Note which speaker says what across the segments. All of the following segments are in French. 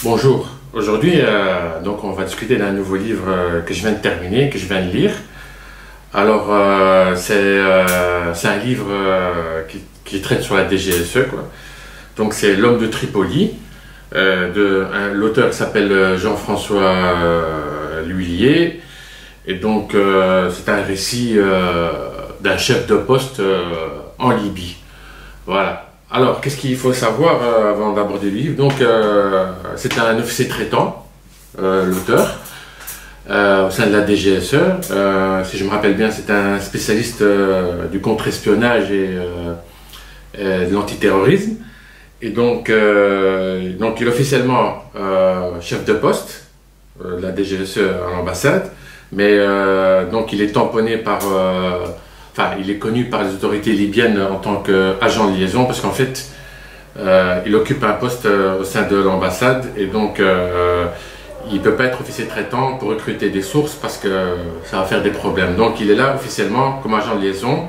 Speaker 1: Bonjour, aujourd'hui donc on va discuter d'un nouveau livre que je viens de terminer, que je viens de lire. Alors c'est un livre qui traite sur la DGSE, quoi. Donc c'est L'homme de Tripoli, l'auteur s'appelle Jean-François L'Huillier, et donc c'est un récit d'un chef de poste en Libye. Voilà. Alors, qu'est-ce qu'il faut savoir avant d'aborder le livre? Donc, c'est un officier traitant, l'auteur, au sein de la DGSE. Si je me rappelle bien, c'est un spécialiste du contre-espionnage et de l'antiterrorisme. Et donc, il est officiellement chef de poste de la DGSE à l'ambassade, mais donc il est tamponné par... Enfin, il est connu par les autorités libyennes en tant qu'agent de liaison parce qu'en fait, il occupe un poste au sein de l'ambassade et donc il ne peut pas être officier traitant pour recruter des sources parce que ça va faire des problèmes. Donc il est là officiellement comme agent de liaison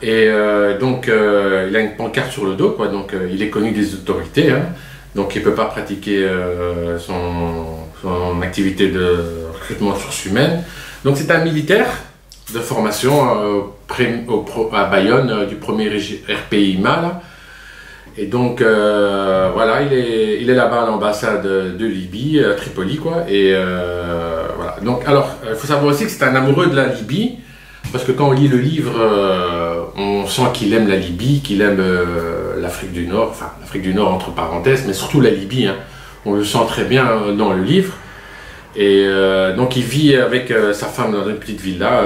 Speaker 1: et il a une pancarte sur le dos, quoi. Donc il est connu des autorités, hein. Donc il ne peut pas pratiquer son activité de recrutement de sources humaines. Donc c'est un militaire de formation à Bayonne du premier RPIMA là. Et donc voilà, il est là-bas à l'ambassade de Libye, à Tripoli, quoi. Et voilà. Donc alors, il faut savoir aussi que c'est un amoureux de la Libye, parce que quand on lit le livre, on sent qu'il aime la Libye, qu'il aime l'Afrique du Nord, enfin l'Afrique du Nord entre parenthèses, mais surtout la Libye, hein. On le sent très bien dans le livre. Et donc il vit avec sa femme dans une petite villa,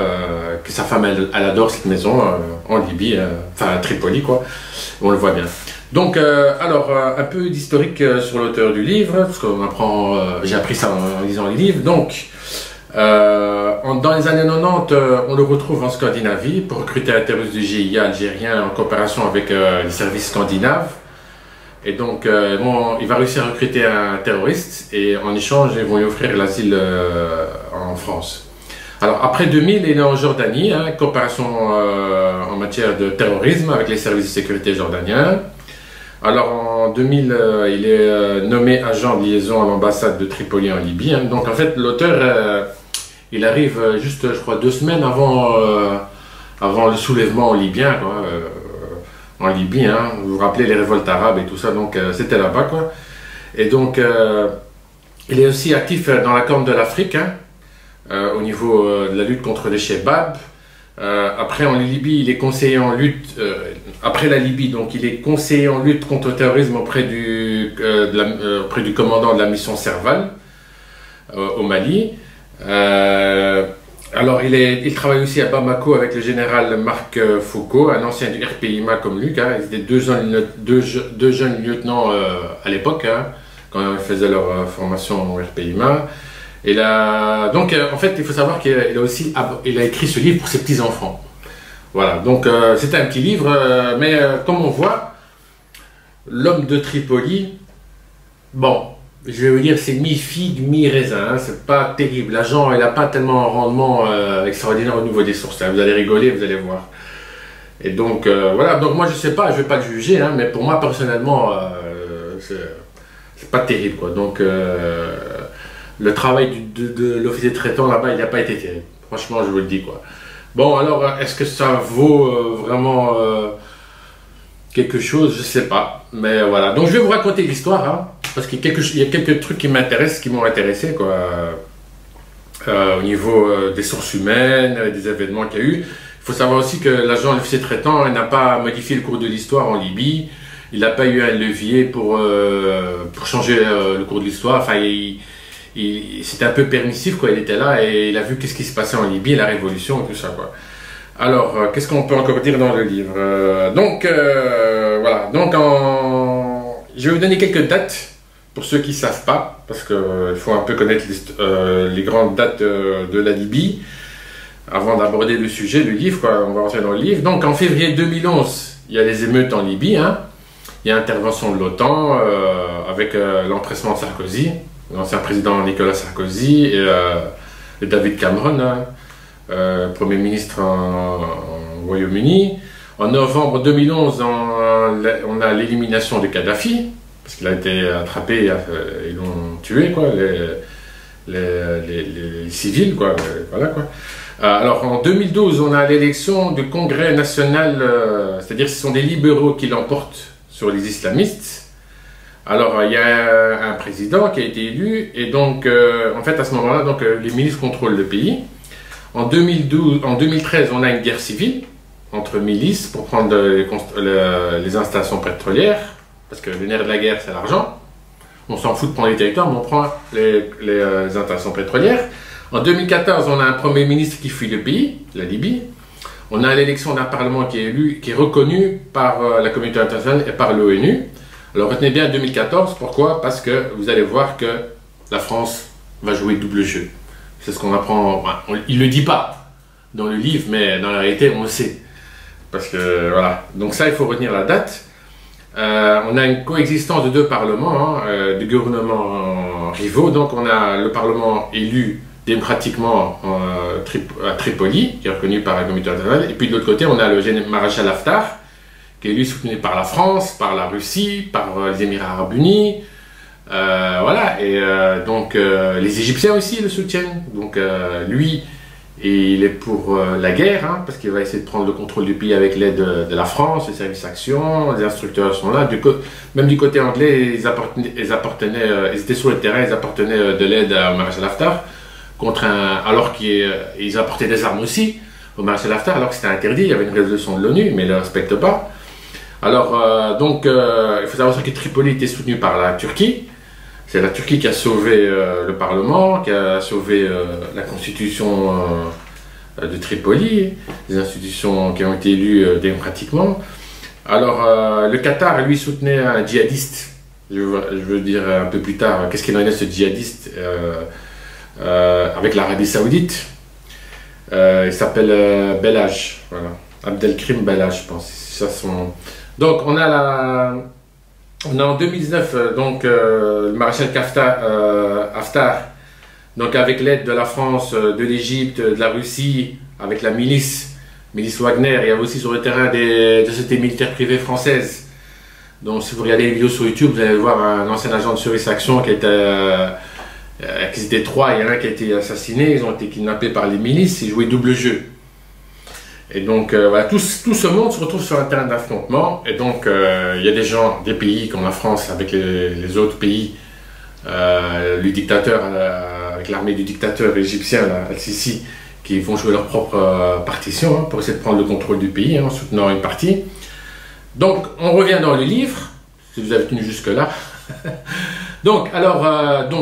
Speaker 1: que sa femme elle adore cette maison en Libye, enfin à Tripoli, quoi, on le voit bien. Donc alors un peu d'historique sur l'auteur du livre, parce qu'on apprend, j'ai appris ça en lisant les livres. Donc dans les années 90, on le retrouve en Scandinavie pour recruter un terroriste du GIA algérien en coopération avec les services scandinaves. Et donc, il va réussir à recruter un terroriste et en échange, ils vont lui offrir l'asile en France. Alors, après 2000, il est en Jordanie, hein, coopération en matière de terrorisme avec les services de sécurité jordaniens. Alors, en 2000, il est nommé agent de liaison à l'ambassade de Tripoli en Libye, hein. Donc, en fait, l'auteur, il arrive juste, je crois, 2 semaines avant le soulèvement libyen, quoi. En Libye, hein. Vous vous rappelez les révoltes arabes et tout ça, donc c'était là-bas, quoi. Et donc, il est aussi actif dans la Corne de l'Afrique, hein, au niveau de la lutte contre les Chebabs. Après, en Libye, il est conseiller en lutte, après la Libye, donc il est conseiller en lutte contre le terrorisme auprès du commandant de la mission Serval, au Mali. Alors, il travaille aussi à Bamako avec le général Marc Foucault, un ancien du RPIMA comme lui, hein. Ils étaient deux jeunes lieutenants à l'époque, hein, quand ils faisaient leur formation au RPIMA. Et là, donc, en fait, il faut savoir qu'il a écrit ce livre pour ses petits-enfants. Voilà, donc c'est un petit livre, mais comme on voit, L'homme de Tripoli, bon, je vais vous dire, c'est mi-figue, mi-raisin, hein, c'est pas terrible. L'agent, il n'a pas tellement un rendement extraordinaire au niveau des sources, hein. Vous allez rigoler, vous allez voir. Et donc, voilà, donc moi je sais pas, je vais pas le juger, hein, mais pour moi personnellement, c'est pas terrible, quoi. Donc, le travail de l'officier traitant là-bas, il n'a pas été terrible. Franchement, je vous le dis, quoi. Bon, alors, est-ce que ça vaut vraiment quelque chose? Je sais pas. Mais voilà, donc je vais vous raconter l'histoire, hein. Parce qu'il y a quelques trucs qui m'intéressent, qui m'ont intéressé, quoi, au niveau des sources humaines, des événements qu'il y a eu. Il faut savoir aussi que l'officier traitant n'a pas modifié le cours de l'histoire en Libye. Il n'a pas eu un levier pour changer le cours de l'histoire. Enfin, c'était un peu permissif, quoi. Il était là et il a vu qu'est-ce qui se passait en Libye, la révolution et tout ça, quoi. Alors, qu'est-ce qu'on peut encore dire dans le livre? Voilà. Donc, je vais vous donner quelques dates. Pour ceux qui ne savent pas, parce qu'il faut un peu connaître les grandes dates de la Libye, avant d'aborder le sujet du livre, quoi, on va rentrer dans le livre. Donc en février 2011, il y a les émeutes en Libye, hein. Il y a l'intervention de l'OTAN avec l'empressement de Sarkozy, l'ancien président Nicolas Sarkozy et David Cameron, hein, Premier ministre au Royaume-Uni. En novembre 2011, on a l'élimination de Kadhafi, parce qu'il a été attrapé, ils l'ont tué, quoi, les civils, quoi, voilà, quoi. Alors en 2012, on a l'élection du Congrès national, c'est-à-dire ce sont des libéraux qui l'emportent sur les islamistes. Alors il y a un président qui a été élu, et donc en fait à ce moment-là, donc les milices contrôlent le pays. En 2013, on a une guerre civile entre milices pour prendre les installations pétrolières, parce que le nerf de la guerre, c'est l'argent. On s'en fout de prendre les territoires, mais on prend les installations pétrolières. En 2014, on a un Premier ministre qui fuit le pays, la Libye. On a l'élection d'un Parlement qui est élu, qui est reconnu par la communauté internationale et par l'ONU. Alors retenez bien 2014, pourquoi? Parce que vous allez voir que la France va jouer double jeu. C'est ce qu'on apprend, il ne le dit pas dans le livre, mais dans la réalité, on le sait. Parce que, voilà, donc ça, il faut retenir la date. On a une coexistence de deux parlements, de gouvernements rivaux. Donc on a le Parlement élu démocratiquement à Tripoli, qui est reconnu par la communauté internationale. Et puis de l'autre côté, on a le maréchal Haftar, qui est lui soutenu par la France, par la Russie, par les Émirats arabes unis. Voilà, et donc les Égyptiens aussi le soutiennent. Donc lui, il est pour la guerre, parce qu'il va essayer de prendre le contrôle du pays avec l'aide de la France, les services actions, les instructeurs sont là. Même du côté anglais, ils étaient sur le terrain, ils apportenaient de l'aide au maréchal Haftar, alors qu'ils apportaient des armes aussi au maréchal Haftar, alors que c'était interdit, il y avait une résolution de l'ONU, mais ils ne le respectent pas. Alors, il faut savoir que Tripoli était soutenu par la Turquie. C'est la Turquie qui a sauvé le Parlement, qui a sauvé la constitution de Tripoli, des institutions qui ont été élues démocratiquement. Alors, le Qatar, lui, soutenait un djihadiste. Je veux dire un peu plus tard, qu'est-ce qu'il en est ce djihadiste avec l'Arabie Saoudite. Il s'appelle Belhaj, voilà. Abdelkrim Belhaj, je pense. Ça, donc, on a en 2019, donc, le maréchal Haftar, donc avec l'aide de la France, de l'Égypte, de la Russie, avec la milice Wagner, il y avait aussi sur le terrain des sociétés militaires privées françaises. Donc si vous regardez les vidéos sur YouTube, vous allez voir un ancien agent de service action qui étaient trois, il y en a un qui a été assassiné, ils ont été kidnappés par les milices, ils jouaient double jeu. Et donc, voilà, tout ce monde se retrouve sur un terrain d'affrontement. Et donc, il y a des gens, des pays comme la France, avec les autres pays, le dictateur, avec l'armée du dictateur égyptien, Al-Sisi, qui vont jouer leur propre partition pour essayer de prendre le contrôle du pays en soutenant une partie. Donc, on revient dans le livre, si vous avez tenu jusque-là. Donc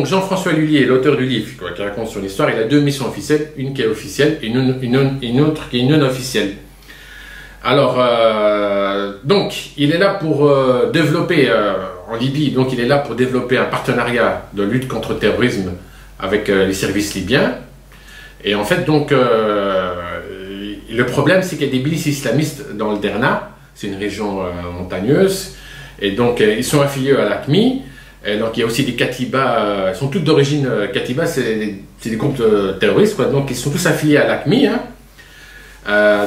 Speaker 1: Jean-François Lullier, l'auteur du livre, qui raconte son histoire, il a deux missions officielles, une qui est officielle et une autre qui est non officielle. Alors, donc, il est là pour développer, en Libye, donc il est là pour développer un partenariat de lutte contre le terrorisme avec les services libyens. Et en fait, donc, le problème, c'est qu'il y a des milices islamistes dans le Derna, c'est une région montagneuse, et donc ils sont affiliés à l'AQMI. Et donc il y a aussi des Katibas, ils sont tous d'origine Katiba, c'est des groupes terroristes, quoi, donc ils sont tous affiliés à l'AQMI.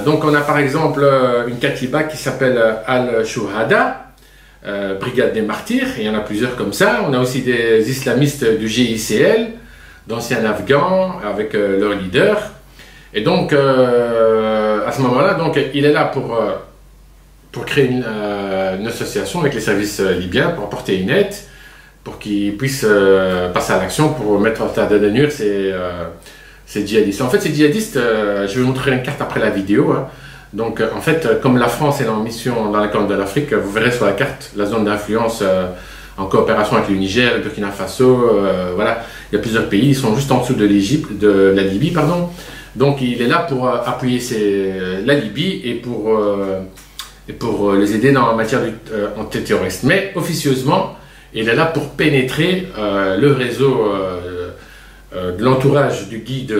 Speaker 1: Donc on a par exemple une Katiba qui s'appelle Al-Shuhada, Brigade des Martyrs, et il y en a plusieurs comme ça. On a aussi des islamistes du GICL, d'anciens Afghans, avec leur leader. Et donc à ce moment-là, donc, il est là pour créer une association avec les services libyens, pour apporter une aide, pour qu'ils puissent passer à l'action pour mettre en état de nuire ces djihadistes. En fait, ces djihadistes, je vais vous montrer une carte après la vidéo. Donc, en fait, comme la France est en mission dans la Corne de l'Afrique, vous verrez sur la carte la zone d'influence en coopération avec le Niger, le Burkina Faso, voilà. Il y a plusieurs pays, ils sont juste en dessous de la Libye, pardon. Donc, il est là pour appuyer la Libye et pour les aider dans la matière antiterroriste. Mais, officieusement, il est là pour pénétrer le réseau de l'entourage du guide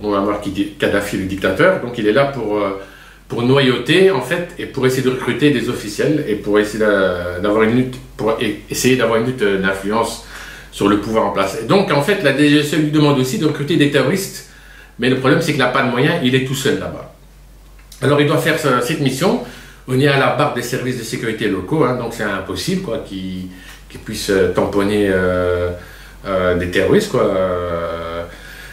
Speaker 1: Muammar Kadhafi, le dictateur. Donc il est là pour noyauter, en fait, et pour essayer de recruter des officiels et pour essayer d'avoir une lutte, d'influence sur le pouvoir en place. Et donc en fait, la DGSE lui demande aussi de recruter des terroristes, mais le problème c'est qu'il n'a pas de moyens, il est tout seul là-bas. Alors il doit faire cette mission. On est à la barre des services de sécurité locaux, donc c'est impossible, quoi, qui qui puisse tamponner des terroristes, quoi.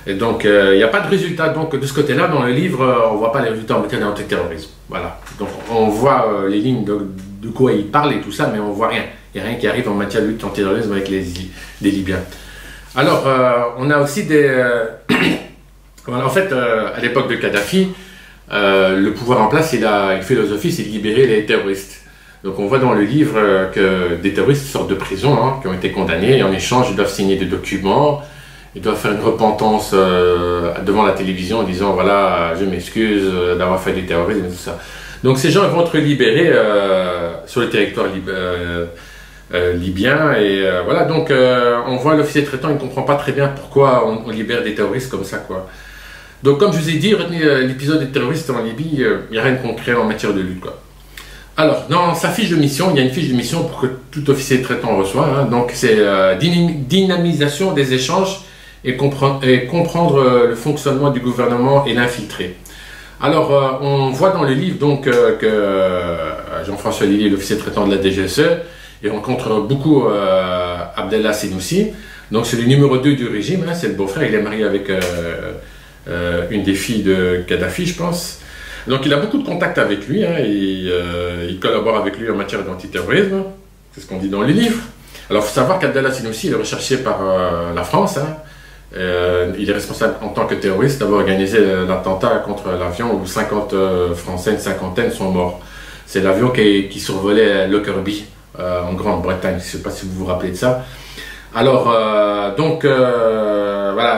Speaker 1: Et donc, il n'y a pas de résultat. Donc, de ce côté-là, dans le livre, on ne voit pas les résultats en matière d'antiterrorisme. Voilà. Donc, on voit les lignes de quoi il parle et tout ça, mais on ne voit rien. Il n'y a rien qui arrive en matière de lutte antiterrorisme avec des Libyens. Alors, on a aussi des... en fait, à l'époque de Kadhafi, le pouvoir en place, il fait l'philosophie, c'est de libérer les terroristes. Donc, on voit dans le livre que des terroristes sortent de prison, hein, qui ont été condamnés, et en échange, ils doivent signer des documents. Ils doivent faire une repentance devant la télévision en disant voilà, je m'excuse d'avoir fait du terrorisme et tout ça. Donc ces gens ils vont être libérés sur le territoire libyen et voilà. Donc on voit l'officier traitant, il ne comprend pas très bien pourquoi on libère des terroristes comme ça, quoi. Donc comme je vous ai dit, retenez l'épisode des terroristes en Libye, il n'y a rien de concret en matière de lutte, quoi. Alors dans sa fiche de mission, il y a une fiche de mission pour que tout officier traitant reçoive, hein. Donc c'est dynamisation des échanges et comprendre le fonctionnement du gouvernement et l'infiltrer. Alors, on voit dans le livre donc, que Jean-François Lillier, l'officier traitant de la DGSE, il rencontre beaucoup Abdallah Senoussi. Donc, c'est le numéro 2 du régime, hein, c'est le beau-frère, il est marié avec une des filles de Kadhafi, je pense. Donc, il a beaucoup de contacts avec lui, hein, il collabore avec lui en matière d'antiterrorisme, c'est ce qu'on dit dans le livre. Alors, il faut savoir qu'Abdallah Senoussi, il est recherché par la France, hein. Il est responsable en tant que terroriste d'avoir organisé l'attentat contre l'avion où 50 Français, une cinquantaine sont morts. C'est l'avion qui survolait Lockerbie en Grande-Bretagne, je ne sais pas si vous vous rappelez de ça. Alors, voilà,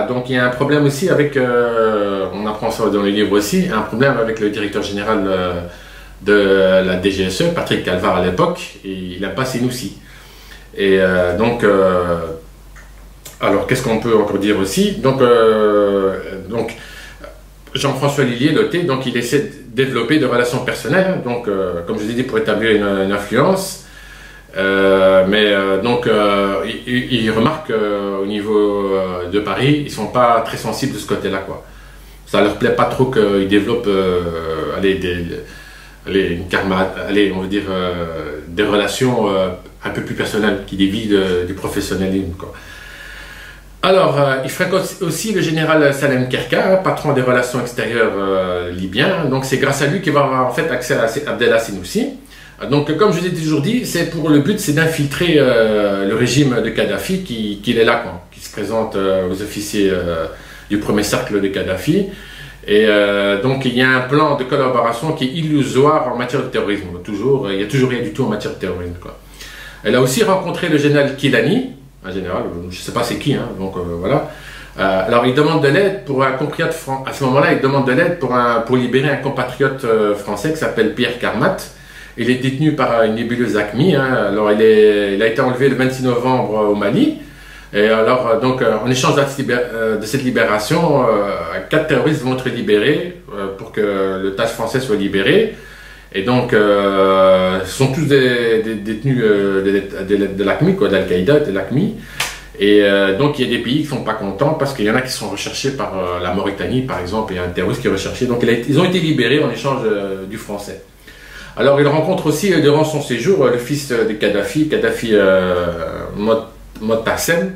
Speaker 1: donc il y a un problème aussi avec, on apprend ça dans le livre aussi, un problème avec le directeur général de la DGSE, Patrick Calvar à l'époque, et il n'a pas Senoussi. Et alors, qu'est-ce qu'on peut encore dire aussi? Donc Jean-François Lillier, l'OT, donc il essaie de développer des relations personnelles, donc, comme je vous ai dit, pour établir une influence. Il remarque au niveau de Paris, ils ne sont pas très sensibles de ce côté-là, quoi. Ça ne leur plaît pas trop qu'ils développent on va dire, des relations un peu plus personnelles qui dévient du professionnalisme, quoi. Alors, il fréquente aussi le général Salem Kerka, patron des relations extérieures libyens. Donc, c'est grâce à lui qu'il va avoir en fait accès à Abdallah Senoussi. Donc, comme je vous ai toujours dit, c'est pour le but, c'est d'infiltrer le régime de Kadhafi qui est là, quoi, qui se présente aux officiers du premier cercle de Kadhafi. Et donc, il y a un plan de collaboration qui est illusoire en matière de terrorisme. Il n'y a toujours rien du tout en matière de terrorisme, quoi. Elle a aussi rencontré le général Kilani, un général, je ne sais pas c'est qui, hein, donc voilà. Alors il demande de l'aide pour un compatriote à ce moment-là, il demande de l'aide pour libérer un compatriote français qui s'appelle Pierre Carmat. Il est détenu par une nébuleuse ACMI, hein. Alors il a été enlevé le 26 novembre au Mali. Et alors donc en échange de cette libération, 4 terroristes vont être libérés pour que le TASS français soit libéré. Et donc, ce sont tous des détenus de l'ACMI, quoi, d'Al-Qaïda, de l'ACMI. Et donc, il y a des pays qui ne sont pas contents parce qu'il y en a qui sont recherchés par la Mauritanie, par exemple, et un terroriste qui est recherché. Donc, ils ont été libérés en échange du français. Alors, il rencontre aussi, durant son séjour, le fils de Kadhafi, Motassem.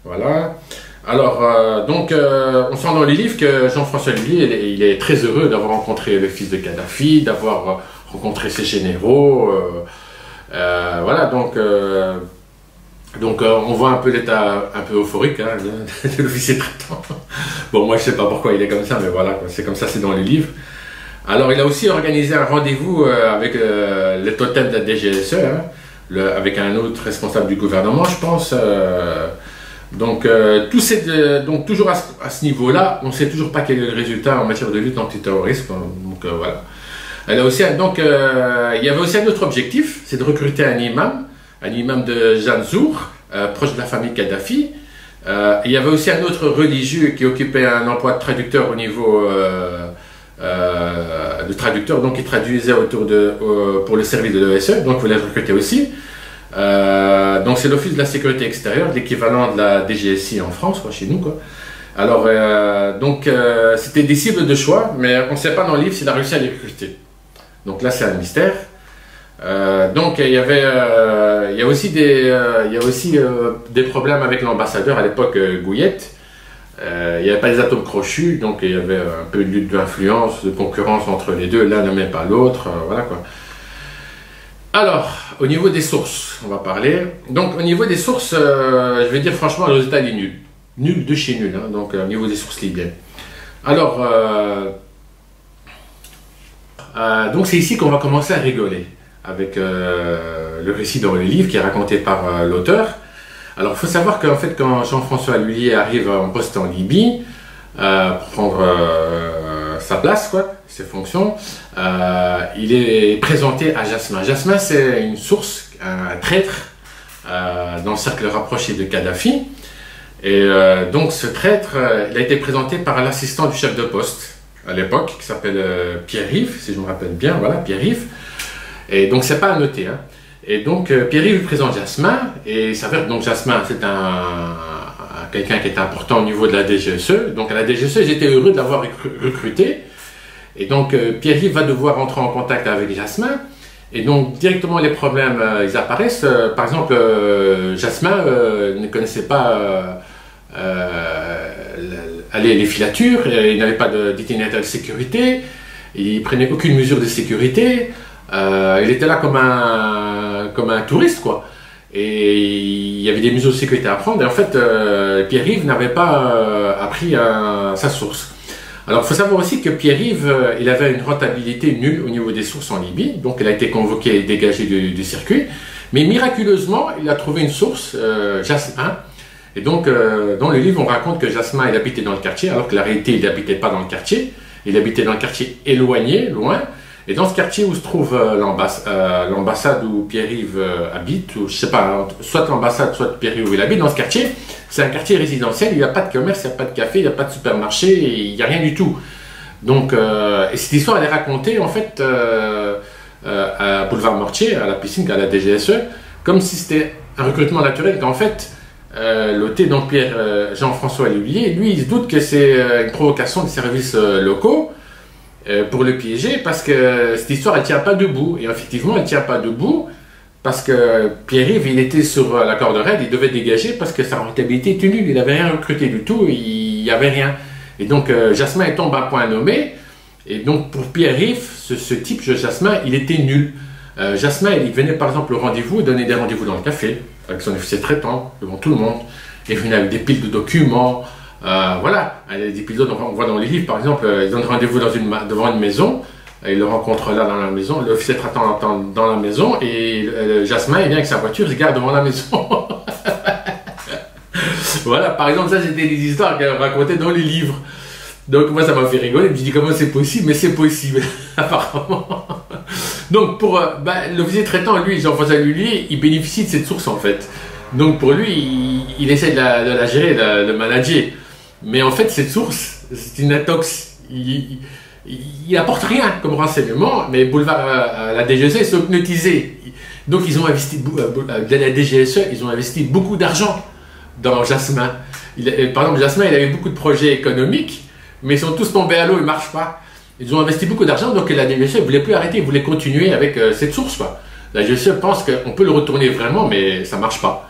Speaker 1: Voilà. Alors, on sent dans les livres que Jean-François Lillier, il est très heureux d'avoir rencontré le fils de Kadhafi, d'avoir rencontré ses généraux. Voilà, donc on voit un peu l'état un peu euphorique, hein, de l'officier traitant. Bon, moi je sais pas pourquoi il est comme ça, mais voilà, c'est comme ça, c'est dans les livres. Alors, il a aussi organisé un rendez-vous avec le totem de la DGSE, hein, avec un autre responsable du gouvernement, je pense. Donc, donc toujours à ce niveau-là, on ne sait toujours pas quel est le résultat en matière de lutte antiterroriste. Donc voilà. Elle a aussi, donc, il y avait aussi un autre objectif, c'est de recruter un imam de Janzour, proche de la famille Kadhafi. Il y avait aussi un autre religieux qui occupait un emploi de traducteur au niveau de traducteur, donc il traduisait pour le service de l'ESE, donc il voulait le recruter aussi. Donc c'est l'Office de la sécurité extérieure, l'équivalent de la DGSI en France, quoi, chez nous, quoi. Alors, c'était des cibles de choix, mais on ne sait pas dans le livre s'il a réussi à les recruter. Donc là, c'est un mystère. Donc il y a aussi des problèmes avec l'ambassadeur à l'époque, Gouillette. Il n'y avait pas des atomes crochus, donc il y avait un peu de lutte d'influence, de concurrence entre les deux, l'un n'aimait pas l'autre, voilà quoi. Alors, au niveau des sources, on va parler. Donc au niveau des sources, je vais dire franchement, le résultat est nul. Nul de chez nul, hein, donc au niveau des sources libyennes. Alors, donc c'est ici qu'on va commencer à rigoler, avec le récit dans le livre qui est raconté par l'auteur. Alors, il faut savoir qu'en fait, quand Jean-François Lhuillier arrive en poste en Libye, pour prendre sa place, quoi, ses fonctions, il est présenté à Jasmin. Jasmin, c'est une source, un traître dans le cercle rapproché de Kadhafi. Et donc, ce traître, il a été présenté par l'assistant du chef de poste à l'époque, qui s'appelle Pierre-Yves, si je me rappelle bien, voilà, Pierre-Yves. Et donc, c'est pas à noter, hein. Et donc, Pierre-Yves présente Jasmin, et il s'avère que donc Jasmin, c'est quelqu'un qui est important au niveau de la DGSE. Donc, à la DGSE, j'étais heureux de l'avoir recruté. Et donc, Pierre-Yves va devoir entrer en contact avec Jasmin. Et donc, directement, les problèmes, ils apparaissent. Par exemple, Jasmin ne connaissait pas les filatures, il n'avait pas d'itinéraire de sécurité, il prenait aucune mesure de sécurité. Il était là comme un touriste, quoi. Et il y avait des mesures de sécurité à prendre. Et en fait, Pierre-Yves n'avait pas appris sa source. Alors, il faut savoir aussi que Pierre-Yves, il avait une rentabilité nulle au niveau des sources en Libye. Donc, il a été convoqué et dégagé du circuit. Mais miraculeusement, il a trouvé une source, Jasmin. Et donc, dans le livre, on raconte que Jasmin, il habitait dans le quartier, alors que la réalité, il n'habitait pas dans le quartier. Il habitait dans le quartier éloigné, loin. Et dans ce quartier où se trouve l'ambassade où Pierre-Yves habite, ou je sais pas, soit l'ambassade, soit Pierre-Yves où il habite, dans ce quartier, c'est un quartier résidentiel, il n'y a pas de commerce, il n'y a pas de café, il n'y a pas de supermarché, il n'y a rien du tout. Donc, et cette histoire, elle est racontée en fait à Boulevard Mortier, à la piscine, à la DGSE, comme si c'était un recrutement naturel, qu'en fait, l'OT, donc Jean-François Lhuillier, lui, il se doute que c'est une provocation des services locaux, pour le piéger, parce que cette histoire, elle ne tient pas debout. Et effectivement, elle ne tient pas debout, parce que Pierre-Yves, il était sur la corde raide, il devait dégager, parce que sa rentabilité était nulle, il n'avait rien recruté du tout, il n'y avait rien. Et donc, Jasmin, il tombe à point nommé, et donc, pour Pierre-Yves, ce type, Jasmin, il était nul. Jasmin, il venait par exemple au rendez-vous, donner des rendez-vous dans le café, avec son officier traitant, devant tout le monde, il venait avec des piles de documents. Voilà, des épisodes, on voit dans les livres, par exemple, ils donnent rendez-vous devant une maison, ils le rencontrent là dans la maison, l'officier traitant dans la maison, et Jasmin, il vient avec sa voiture, il se garde devant la maison. Voilà, par exemple, ça c'était des histoires qu'elle racontait dans les livres. Donc moi ça m'a fait rigoler, je me dis comment c'est possible, mais c'est possible, apparemment. Donc pour l'officier traitant, lui, Jean-François Lhuillier, il bénéficie de cette source en fait. Donc pour lui, il essaie de la gérer, de manager. Mais en fait, cette source, c'est une intox. Il apporte rien comme renseignement, mais Boulevard, la DGSE, c'est hypnotisé. Donc, ils ont investi, la DGSE, ils ont investi beaucoup d'argent dans Jasmin. Par exemple, Jasmin, il avait beaucoup de projets économiques, mais ils sont tous tombés à l'eau, ils ne marchent pas. Ils ont investi beaucoup d'argent, donc la DGSE ne voulait plus arrêter, ils voulaient continuer avec cette source, quoi. La DGSE pense qu'on peut le retourner vraiment, mais ça ne marche pas.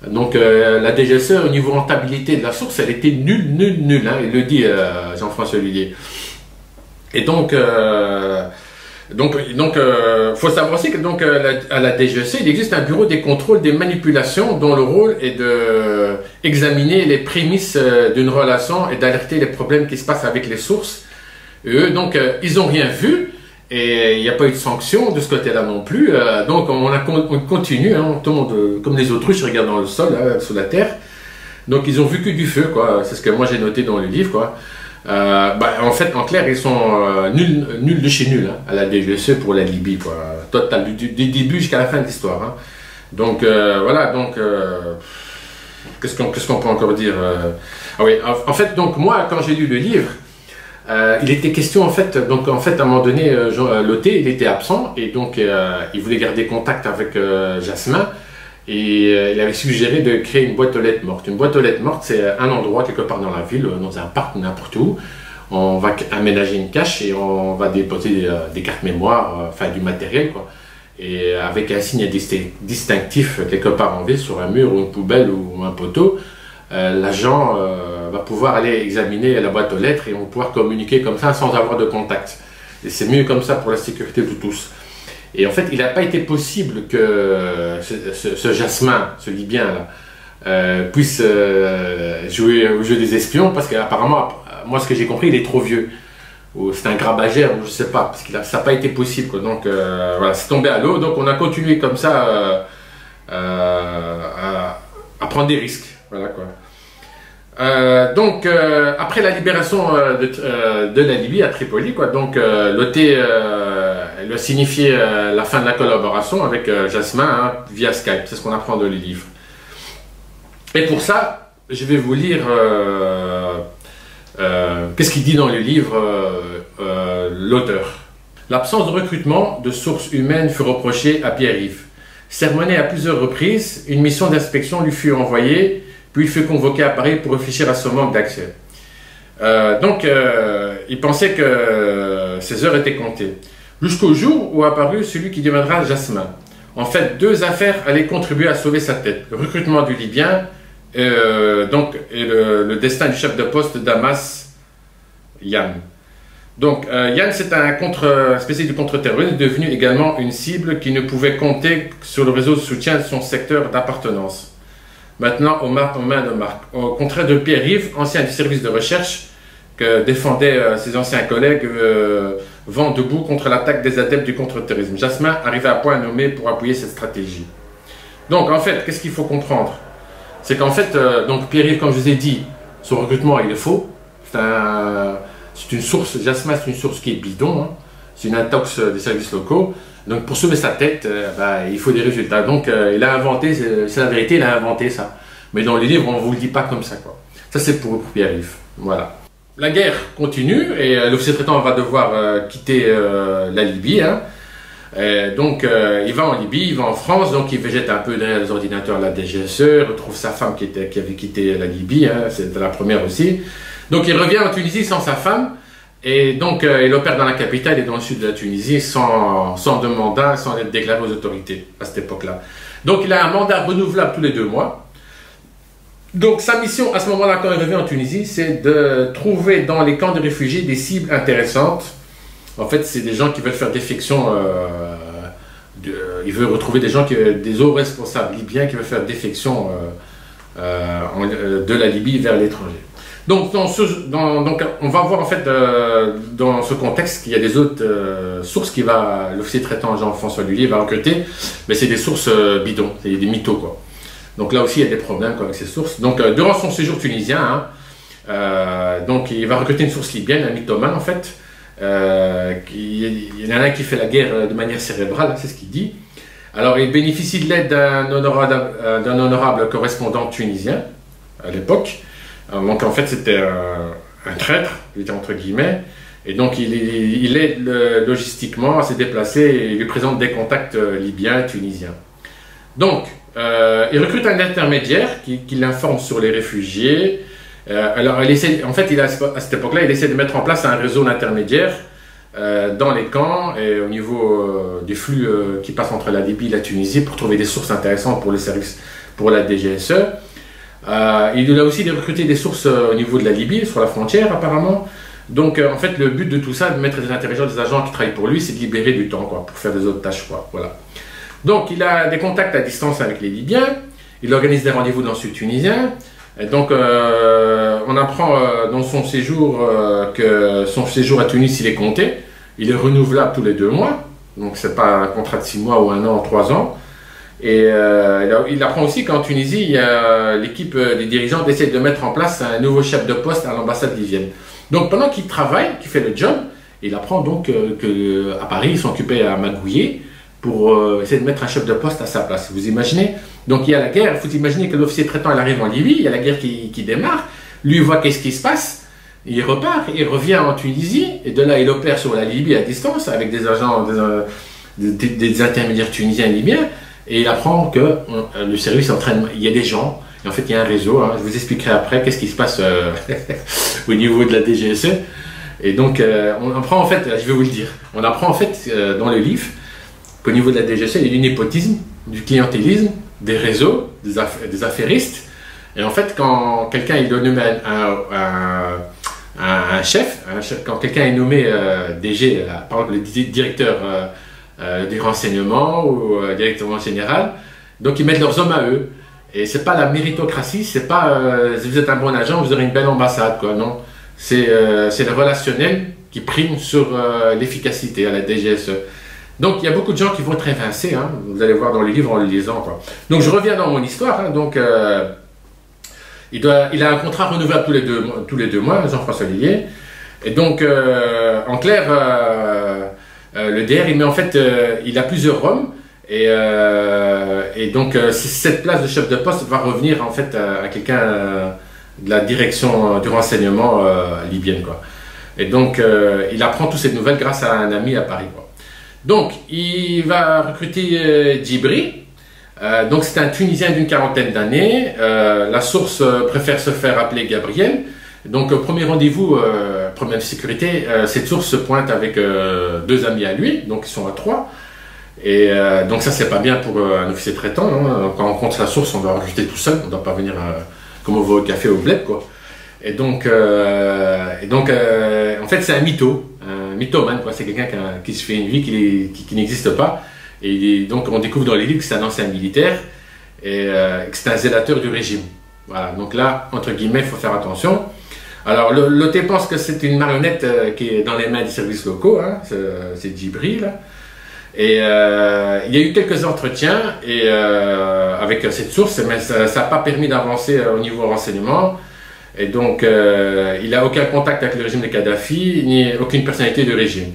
Speaker 1: Donc la DGSE, au niveau rentabilité de la source, elle était nulle, hein, il le dit Jean-François Lhuillier. Et donc, faut savoir aussi que donc, à la DGSE, il existe un bureau des contrôles des manipulations dont le rôle est d'examiner les prémices d'une relation et d'alerter les problèmes qui se passent avec les sources. Et eux, donc, ils n'ont rien vu. Et il n'y a pas eu de sanction de ce côté-là non plus. Donc on continue, hein, tout le monde, comme les autruches, regardent dans le sol, là, sous la terre. Donc ils ont vu que du feu, quoi. C'est ce que moi j'ai noté dans le livre, quoi. En fait, en clair, ils sont nuls de chez nuls, hein, à la DGSE pour la Libye, quoi. Total, du début jusqu'à la fin de l'histoire. Hein. Donc voilà, donc qu'est-ce qu'on peut encore dire Ah oui, en fait, donc moi, quand j'ai lu le livre, il était question en fait, donc en fait à un moment donné, l'OT il était absent et donc il voulait garder contact avec Jasmin et il avait suggéré de créer une boîte aux lettres morte. Une boîte aux lettres morte, c'est un endroit quelque part dans la ville, dans un parc, n'importe où. On va aménager une cache et on va déposer des cartes mémoire, enfin du matériel quoi. et avec un signe distinctif quelque part en ville sur un mur ou une poubelle ou un poteau, l'agent va pouvoir aller examiner la boîte aux lettres et on va pouvoir communiquer comme ça sans avoir de contact. Et c'est mieux comme ça pour la sécurité de tous. Et en fait, il n'a pas été possible que ce Jasmin, ce Libyen là, puisse jouer au jeu des espions parce qu'apparemment, moi ce que j'ai compris, il est trop vieux. Ou c'est un grabagère, ou je sais pas, parce que ça n'a pas été possible, quoi. Donc voilà, c'est tombé à l'eau, donc on a continué comme ça à prendre des risques. Voilà, quoi. Après la libération de la Libye à Tripoli, quoi, donc l'OT lui a signifié la fin de la collaboration avec Jasmin hein, via Skype, c'est ce qu'on apprend dans le livre. Et pour ça, je vais vous lire qu'est-ce qu'il dit dans le livre l'auteur. L'absence de recrutement de sources humaines fut reprochée à Pierre-Yves. Sermonné à plusieurs reprises, une mission d'inspection lui fut envoyée, puis il fut convoqué à Paris pour réfléchir à son manque d'accès. Il pensait que ses heures étaient comptées. Jusqu'au jour où apparut celui qui deviendra Jasmin. En fait, deux affaires allaient contribuer à sauver sa tête. Le recrutement du Libyen et le destin du chef de poste d'Hamas, Yann. Donc, Yann, c'est un spécialiste du contre-terrorisme, devenu également une cible qui ne pouvait compter sur le réseau de soutien de son secteur d'appartenance. Maintenant, aux mains de Marc. Au contraire de Pierre-Yves, ancien du service de recherche, que défendaient ses anciens collègues, vent debout contre l'attaque des adeptes du contre-terrorisme. Jasmin arrivait à point nommé pour appuyer cette stratégie. Donc, en fait, qu'est-ce qu'il faut comprendre? C'est qu'en fait, Pierre-Yves, comme je vous ai dit, son recrutement, il est faux. C'est une source, Jasmin, c'est une source qui est bidon. Hein. C'est une intox des services locaux. Donc, pour sauver sa tête, il faut des résultats. Donc, il a inventé, c'est la vérité, il a inventé ça. Mais dans les livres, on ne vous le dit pas comme ça, quoi. Ça, c'est pour Pierre-Yves. Voilà. La guerre continue et l'officier traitant va devoir quitter la Libye. Hein. Il va en Libye, il va en France, donc il végète un peu derrière les ordinateurs de la DGSE, retrouve sa femme qui avait quitté la Libye, hein, c'était la première aussi. Donc il revient en Tunisie sans sa femme, et donc il opère dans la capitale et dans le sud de la Tunisie sans de mandat, sans être déclaré aux autorités à cette époque-là. Donc il a un mandat renouvelable tous les 2 mois. Donc sa mission à ce moment-là, quand il revient en Tunisie, c'est de trouver dans les camps de réfugiés des cibles intéressantes. En fait, c'est des gens qui veulent faire défection, il veut retrouver des hauts responsables libyens qui veulent faire défection de la Libye vers l'étranger. Donc, on va voir en fait dans ce contexte qu'il y a des autres sources l'officier traitant Jean-François Lullier va recruter, mais c'est des sources bidons, c'est des mythos, quoi. Donc là aussi, il y a des problèmes avec ces sources. Donc, durant son séjour tunisien, il va recruter une source libyenne, un mythomane en fait. Il y en a un qui fait la guerre de manière cérébrale, c'est ce qu'il dit. Alors, il bénéficie de l'aide d'un honorable correspondant tunisien à l'époque. Donc, en fait, c'était un traître, je veux dire entre guillemets. Et donc, il aide logistiquement à se déplacer et lui présente des contacts libyens, tunisiens. Donc, il recrute un intermédiaire qui l'informe sur les réfugiés. Alors, à cette époque-là, il essaie de mettre en place un réseau d'intermédiaires dans les camps et au niveau du flux qui passe entre la Libye et la Tunisie pour trouver des sources intéressantes pour le service, pour la DGSE. Il a aussi recruté des sources au niveau de la Libye, sur la frontière apparemment. Donc, en fait, le but de tout ça, de mettre des intermédiaires, des agents qui travaillent pour lui, c'est de libérer du temps, quoi, pour faire des autres tâches, quoi. Voilà. Donc, il a des contacts à distance avec les Libyens. Il organise des rendez-vous dans le sud tunisien. Et donc, on apprend dans son séjour que son séjour à Tunis, il est compté. Il est renouvelable tous les 2 mois. Donc, ce n'est pas un contrat de 6 mois ou 1 an, 3 ans. Et il apprend aussi qu'en Tunisie, l'équipe des dirigeants essaie de mettre en place un nouveau chef de poste à l'ambassade libyenne. Donc, pendant qu'il travaille, qu'il fait le job, il apprend donc qu'à Paris, ils sont occupés à magouiller pour essayer de mettre un chef de poste à sa place. Vous imaginez? Donc il y a la guerre, il faut imaginer que l'officier traitant il arrive en Libye, il y a la guerre qui démarre, lui il voit qu'est-ce qui se passe, il repart, il revient en Tunisie, et de là il opère sur la Libye à distance avec des agents, des intermédiaires tunisiens et libyens, et il apprend que le service est en train de... Il y a des gens, et en fait il y a un réseau, hein, je vous expliquerai après qu'est-ce qui se passe au niveau de la DGSE, et donc on apprend en fait, je vais vous le dire, on apprend en fait dans le livre, qu'au niveau de la DGSE, il y a du népotisme, du clientélisme, des réseaux, des affairistes. Et en fait, quand quelqu'un est nommé un chef, quand quelqu'un est nommé DG, par exemple le directeur du renseignement ou directeur général, donc ils mettent leurs hommes à eux. Et c'est pas la méritocratie, c'est pas si vous êtes un bon agent, vous aurez une belle ambassade, quoi, non. C'est le relationnel qui prime sur l'efficacité à la DGSE. Donc il y a beaucoup de gens qui vont être évincés, hein, vous allez voir dans le livre en le lisant, quoi. Donc je reviens dans mon histoire, hein, donc il a un contrat renouvelable tous les deux mois, Jean-François Lillier. Et donc en clair, le DR, il met en fait, il a plusieurs Roms. Et donc cette place de chef de poste va revenir en fait à quelqu'un de la direction du renseignement libyenne, quoi. Et donc il apprend toutes ces nouvelles grâce à un ami à Paris, quoi. Donc il va recruter Djibri. Donc c'est un Tunisien d'une quarantaine d'années. La source préfère se faire appeler Gabriel. Donc premier rendez-vous, problème de sécurité, cette source se pointe avec deux amis à lui, donc ils sont à 3. Et donc ça c'est pas bien pour un officier traitant, hein. Quand on rencontre la source, on doit recruter tout seul, on ne doit pas venir comme on va au café au bled, quoi. Et donc en fait c'est un mythomane, quoi. C'est quelqu'un qui se fait une vie qui n'existe pas. Et donc on découvre dans les livres que c'est un ancien militaire et que c'est un zélateur du régime. Voilà, donc là, entre guillemets, il faut faire attention. Alors l'OT pense que c'est une marionnette qui est dans les mains des services locaux, hein, c'est Djibri, là. Et il y a eu quelques entretiens avec cette source, mais ça n'a pas permis d'avancer au niveau renseignement. Et donc il n'a aucun contact avec le régime de Kadhafi, ni aucune personnalité du régime.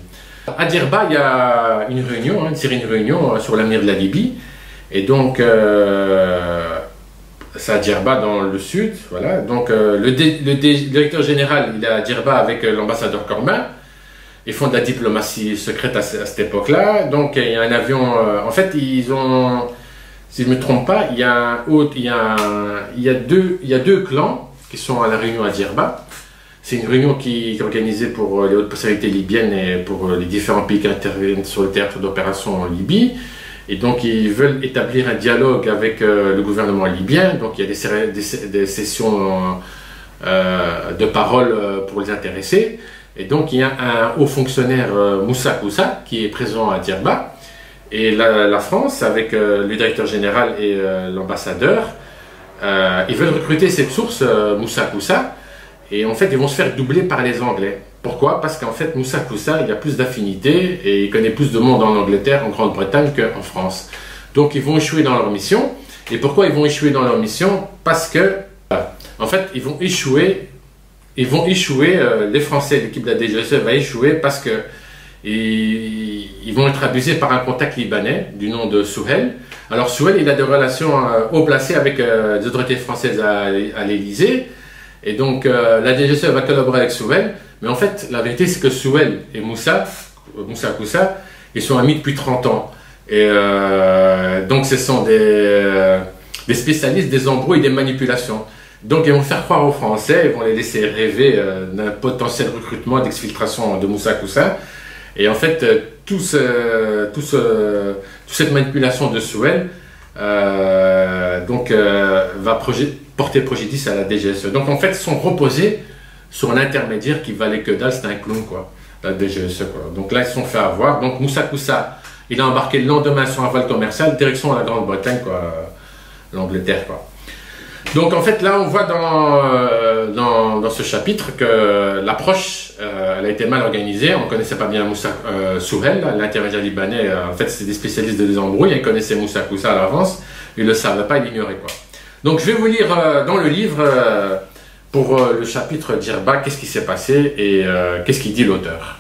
Speaker 1: À Djerba, il y a une réunion, une série de réunions sur l'avenir de la Libye. Et donc, c'est à Djerba dans le sud. Voilà. Donc, le directeur général, il est à Djerba avec l'ambassadeur Cormin. Ils font de la diplomatie secrète à cette époque-là. Donc, il y a un avion. En fait, ils ont, si je ne me trompe pas, il y a deux clans qui sont à la réunion à Djerba. C'est une réunion qui est organisée pour les hautes personnalités libyennes et pour les différents pays qui interviennent sur le théâtre d'opération en Libye. Et donc, ils veulent établir un dialogue avec le gouvernement libyen. Donc, il y a des sessions de parole pour les intéressés. Et donc, il y a un haut fonctionnaire, Moussa Koussa, qui est présent à Djerba. Et la France, avec le directeur général et l'ambassadeur, ils veulent recruter cette source, Moussa Koussa. Et en fait, ils vont se faire doubler par les Anglais. Pourquoi? Parce qu'en fait, Moussa Koussa, il a plus d'affinités et il connaît plus de monde en Angleterre, en Grande-Bretagne qu'en France. Donc, ils vont échouer dans leur mission. Et pourquoi ils vont échouer dans leur mission? Parce que, en fait, ils vont échouer, les Français, l'équipe de la DGSE va échouer parce que ils vont être abusés par un contact libanais du nom de Souhel. Alors, Souhel, il a des relations haut placées avec les autorités françaises à l'Élysée. Et donc, la DGSE va collaborer avec Souhel. Mais en fait, la vérité, c'est que Souhel et Moussa Koussa, ils sont amis depuis 30 ans. Et donc, ce sont des spécialistes des embrouilles et des manipulations. Donc, ils vont faire croire aux Français, ils vont les laisser rêver d'un potentiel recrutement, d'exfiltration de Moussa Koussa. Et en fait, toute cette manipulation de Souhel va porter préjudice à la DGSE. Donc en fait, ils sont reposés sur un intermédiaire qui valait que dalle, c'était un clown, quoi, la DGSE, quoi. Donc là, ils se sont fait avoir. Donc Moussa Koussa, il a embarqué le lendemain sur un vol commercial, direction la Grande-Bretagne, quoi, l'Angleterre, quoi. Donc en fait, là, on voit dans ce chapitre que l'approche, elle a été mal organisée. On ne connaissait pas bien Moussa Souhel, l'intermédiaire libanais. En fait, c'est des spécialistes de désembrouilles. Ils connaissaient Moussa Koussa à l'avance. Ils ne le savaient pas, ils l'ignoraient, quoi. Donc je vais vous lire dans le livre, pour le chapitre Djerba, qu'est-ce qui s'est passé et qu'est-ce qu'il dit l'auteur.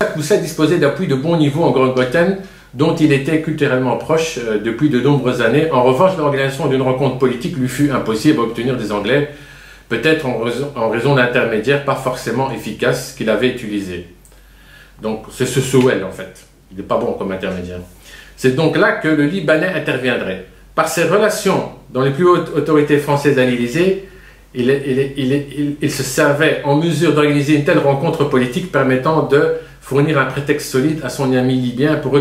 Speaker 1: Moussa Koussa disposait d'appui de bon niveau en Grande-Bretagne, dont il était culturellement proche depuis de nombreuses années. En revanche, l'organisation d'une rencontre politique lui fut impossible à obtenir des Anglais, peut-être en raison d'intermédiaires pas forcément efficaces qu'il avait utilisés. Donc c'est ce Souhel, en fait. Il n'est pas bon comme intermédiaire. C'est donc là que le Libanais interviendrait. Par ses relations dans les plus hautes autorités françaises à l'Élysée, il se savait en mesure d'organiser une telle rencontre politique permettant de fournir un prétexte solide à son ami libyen pour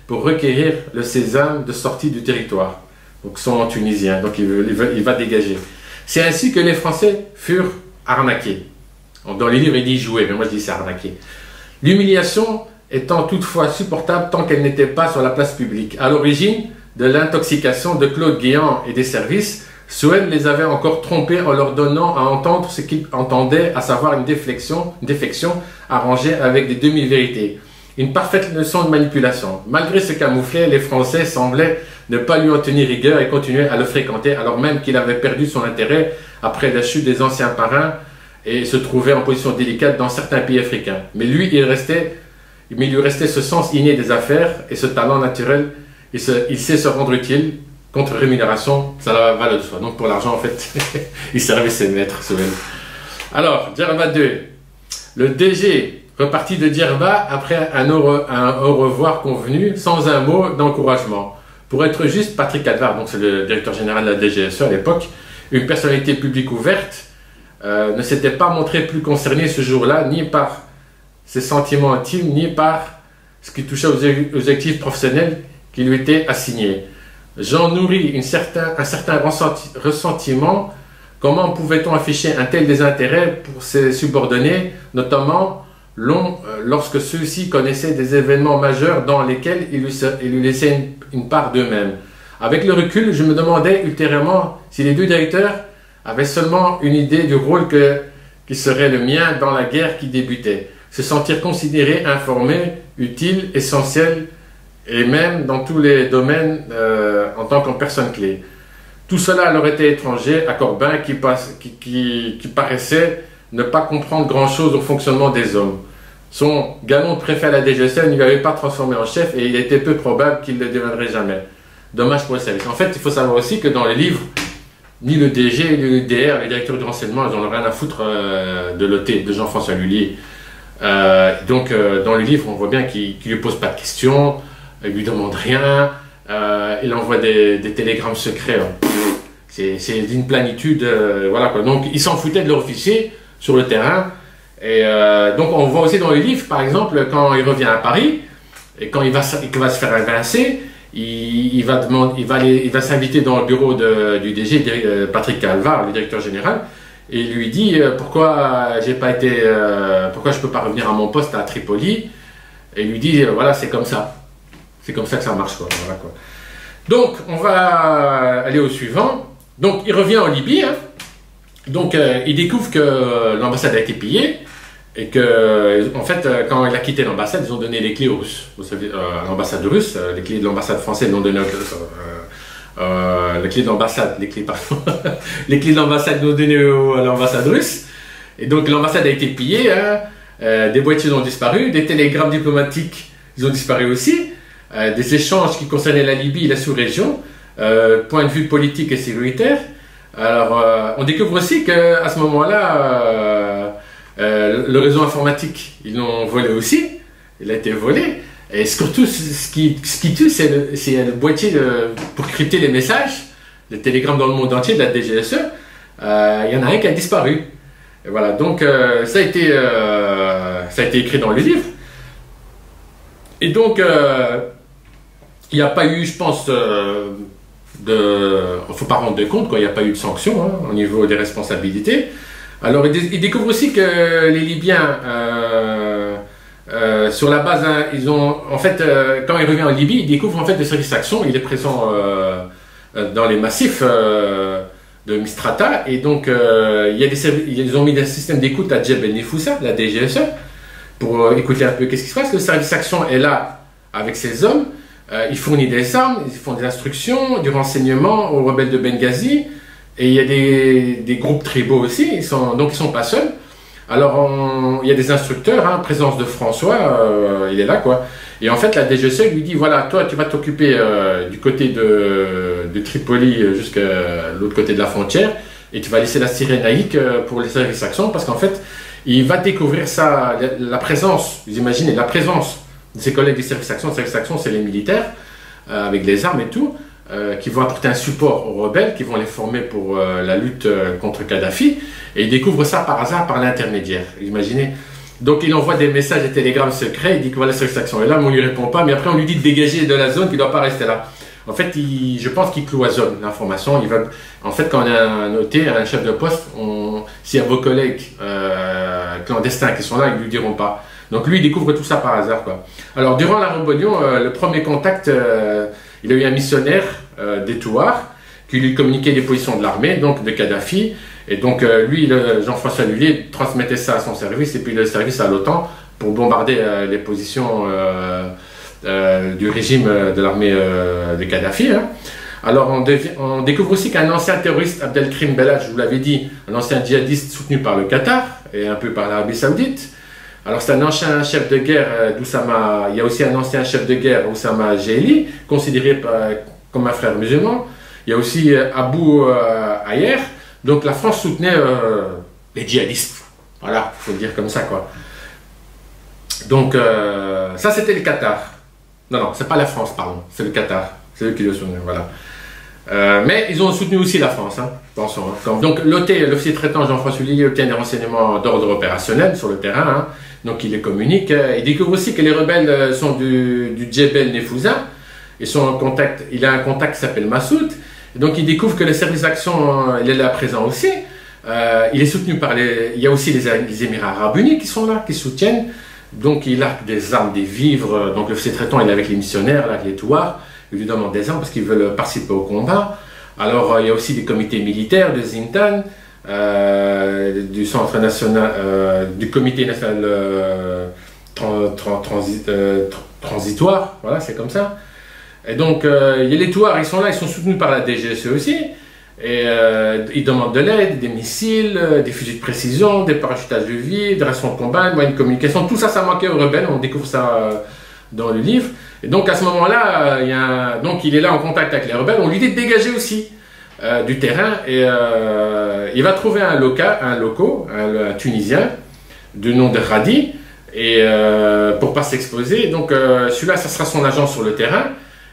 Speaker 1: pour requérir le sésame de sortie du territoire. Donc son tunisien, donc il va dégager. C'est ainsi que les Français furent arnaqués. Dans les livres, il dit jouer, mais moi je dis c'est arnaqué. L'humiliation étant toutefois supportable tant qu'elle n'était pas sur la place publique. À l'origine de l'intoxication de Claude Guéant et des services, Swen les avait encore trompés en leur donnant à entendre ce qu'ils entendaient, à savoir une défection arrangée avec des demi-vérités. Une parfaite leçon de manipulation. Malgré ce camouflet, les Français semblaient ne pas lui en tenir rigueur et continuaient à le fréquenter, alors même qu'il avait perdu son intérêt après la chute des anciens parrains et se trouvait en position délicate dans certains pays africains. Mais lui, il lui restait ce sens inné des affaires et ce talent naturel. Il sait se rendre utile contre rémunération, ça va de soi. Donc pour l'argent, en fait, il servait ses maîtres, ce même. Alors, Djerba 2. Le DG repartit de Djerba après un au revoir convenu, sans un mot d'encouragement. Pour être juste, Patrick Alvar, donc c'est le directeur général de la DGSE à l'époque, une personnalité publique ouverte, ne s'était pas montré plus concerné ce jour-là, ni par ses sentiments intimes, ni par ce qui touchait aux objectifs professionnels qui lui étaient assignés. J'en nourris un certain ressentiment. Comment pouvait-on afficher un tel désintérêt pour ses subordonnés, notamment lorsque ceux-ci connaissaient des événements majeurs dans lesquels il lui laissait une part d'eux-mêmes. Avec le recul, je me demandais ultérieurement si les deux directeurs avaient seulement une idée du rôle qui serait le mien dans la guerre qui débutait. Se sentir considéré, informé, utile, essentiel, et même dans tous les domaines en tant que personne clé. Tout cela leur était étranger à Corbin qui paraissait ne pas comprendre grand-chose au fonctionnement des hommes. Son galon de préfet à la DGSE ne lui avait pas transformé en chef et il était peu probable qu'il ne le deviendrait jamais. Dommage pour le service. En fait, il faut savoir aussi que dans les livres, ni le DG, ni le DR, les directeurs du renseignement, ils n'en ont rien à foutre de l'OT, de Jean-François Lullier. Donc, dans le livre, on voit bien qu'il ne lui pose pas de questions, il ne lui demande rien, il envoie des télégrammes secrets. C'est d'une planitude, voilà quoi. Donc, ils s'en foutaient de leur officier sur le terrain. Et donc, on voit aussi dans le livre, par exemple, quand il revient à Paris, et quand il va se faire évincer, il va s'inviter dans le bureau du DG, Patrick Alvar, le directeur général, et il lui dit pourquoi je peux pas revenir à mon poste à Tripoli, et il lui dit voilà, c'est comme ça que ça marche quoi. Voilà, quoi. Donc on va aller au suivant. Donc il revient en Libye, hein. Donc il découvre que l'ambassade a été pillée. Et que, en fait, quand il a quitté l'ambassade, ils ont donné les clés aux Russes. Vous savez, à l'ambassade russe, les clés de l'ambassade française, ils l'ont donné les clés de l'ambassade, les clés de l'ambassade l'ont donné à l'ambassade russe. Et donc l'ambassade a été pillée, hein, des boîtiers ont disparu, des télégrammes diplomatiques, ils ont disparu aussi, des échanges qui concernaient la Libye et la sous-région, point de vue politique et sécuritaire. Alors, on découvre aussi qu'à ce moment-là, le réseau informatique, ils l'ont volé aussi, il a été volé, et surtout ce qui tue, c'est le boîtier pour crypter les messages, les télégrammes dans le monde entier de la DGSE, il y en a un qui a disparu. Et voilà, donc ça a été écrit dans le livre, et donc il n'y a pas eu, je pense, il ne faut pas rendre de compte, quoi, il n'y a pas eu de sanction hein, au niveau des responsabilités. Alors, il découvre aussi que les Libyens, sur la base, hein, ils ont, en fait, quand il revient en Libye, il découvre en fait le service action, il est présent dans les massifs de Mistrata, et donc ils ont mis un système d'écoute à Djeb El Nefoussa, la DGSE, pour écouter un peu qu'est-ce qui se passe. Le service action est là avec ses hommes, il fournit des armes, ils font des instructions, du renseignement aux rebelles de Benghazi. Et il y a des groupes tribaux aussi, donc ils ne sont pas seuls. Alors il y a des instructeurs, hein, présence de François, il est là quoi. Et en fait la DGSE lui dit voilà, toi tu vas t'occuper du côté de Tripoli jusqu'à l'autre côté de la frontière, et tu vas laisser la Cyrénaïque pour les services action, parce qu'en fait il va découvrir ça, la présence, vous imaginez, la présence de ses collègues des services action. Les services action c'est les militaires, avec les armes et tout. Qui vont apporter un support aux rebelles, qui vont les former pour la lutte contre Kadhafi, et ils découvrent ça par hasard par l'intermédiaire. Imaginez. Donc il envoie des messages et télégrammes secrets, il dit que voilà, cette action est là, mais on ne lui répond pas, mais après on lui dit de dégager de la zone, qu'il ne doit pas rester là. En fait, je pense qu'il cloisonne l'information. En fait, quand on a un noté, un chef de poste, s'il y a vos collègues clandestins qui sont là, ils ne lui diront pas. Donc lui, il découvre tout ça par hasard, quoi. Alors, durant la rébellion, le premier contact, il a eu un missionnaire des Touaregs qui lui communiquait les positions de l'armée, donc de Kadhafi. Et donc, lui, Jean-François Lullier, transmettait ça à son service, et puis le service à l'OTAN pour bombarder les positions du régime de l'armée de Kadhafi. Hein. Alors, on découvre aussi qu'un ancien terroriste, Abdelkrim Belhadj, je vous l'avais dit, un ancien djihadiste soutenu par le Qatar et un peu par l'Arabie Saoudite. Alors, c'est un ancien chef de guerre d'Oussama. Il y a aussi un ancien chef de guerre, Oussama Jeli, considéré comme un frère musulman. Il y a aussi Abou Ayer. Donc la France soutenait les djihadistes. Voilà, il faut le dire comme ça, quoi. Donc ça, c'était le Qatar. Non, c'est pas la France, pardon. C'est le Qatar. C'est eux qui le soutenaient, voilà. Mais ils ont soutenu aussi la France, hein, pensons. Hein. Donc l'OT, l'officier traitant Jean-François Lullier, obtient des renseignements d'ordre opérationnel sur le terrain. Hein. Donc il les communique. Il découvre aussi que les rebelles sont du Djebel Nefouza. Ils sont en contact. Il a un contact qui s'appelle Massoud. Donc il découvre que le service d'action, il est là présent aussi. Il est soutenu par il y a aussi les Émirats Arabes Unis qui sont là, qui soutiennent. Donc il a des armes, des vivres. Donc l'officier traitant, il est avec les missionnaires, là, avec les Touaregs. Il lui demande des armes parce qu'ils veulent participer au combat. Alors il y a aussi des comités militaires de Zintan, du centre national, du comité national transitoire. Voilà, c'est comme ça. Et donc, il y a les Touaregs, ils sont là, ils sont soutenus par la DGSE aussi. Et ils demandent de l'aide, des missiles, des fusils de précision, des parachutages de vide, des rations de combat, une communication. Tout ça, ça manquait aux rebelles. On découvre ça dans le livre. Et donc, à ce moment-là, donc, il est là en contact avec les rebelles. On lui dit de dégager aussi du terrain. Et il va trouver un Tunisien, du nom de Radi, et, pour ne pas s'exposer. Donc, celui-là, ça sera son agent sur le terrain.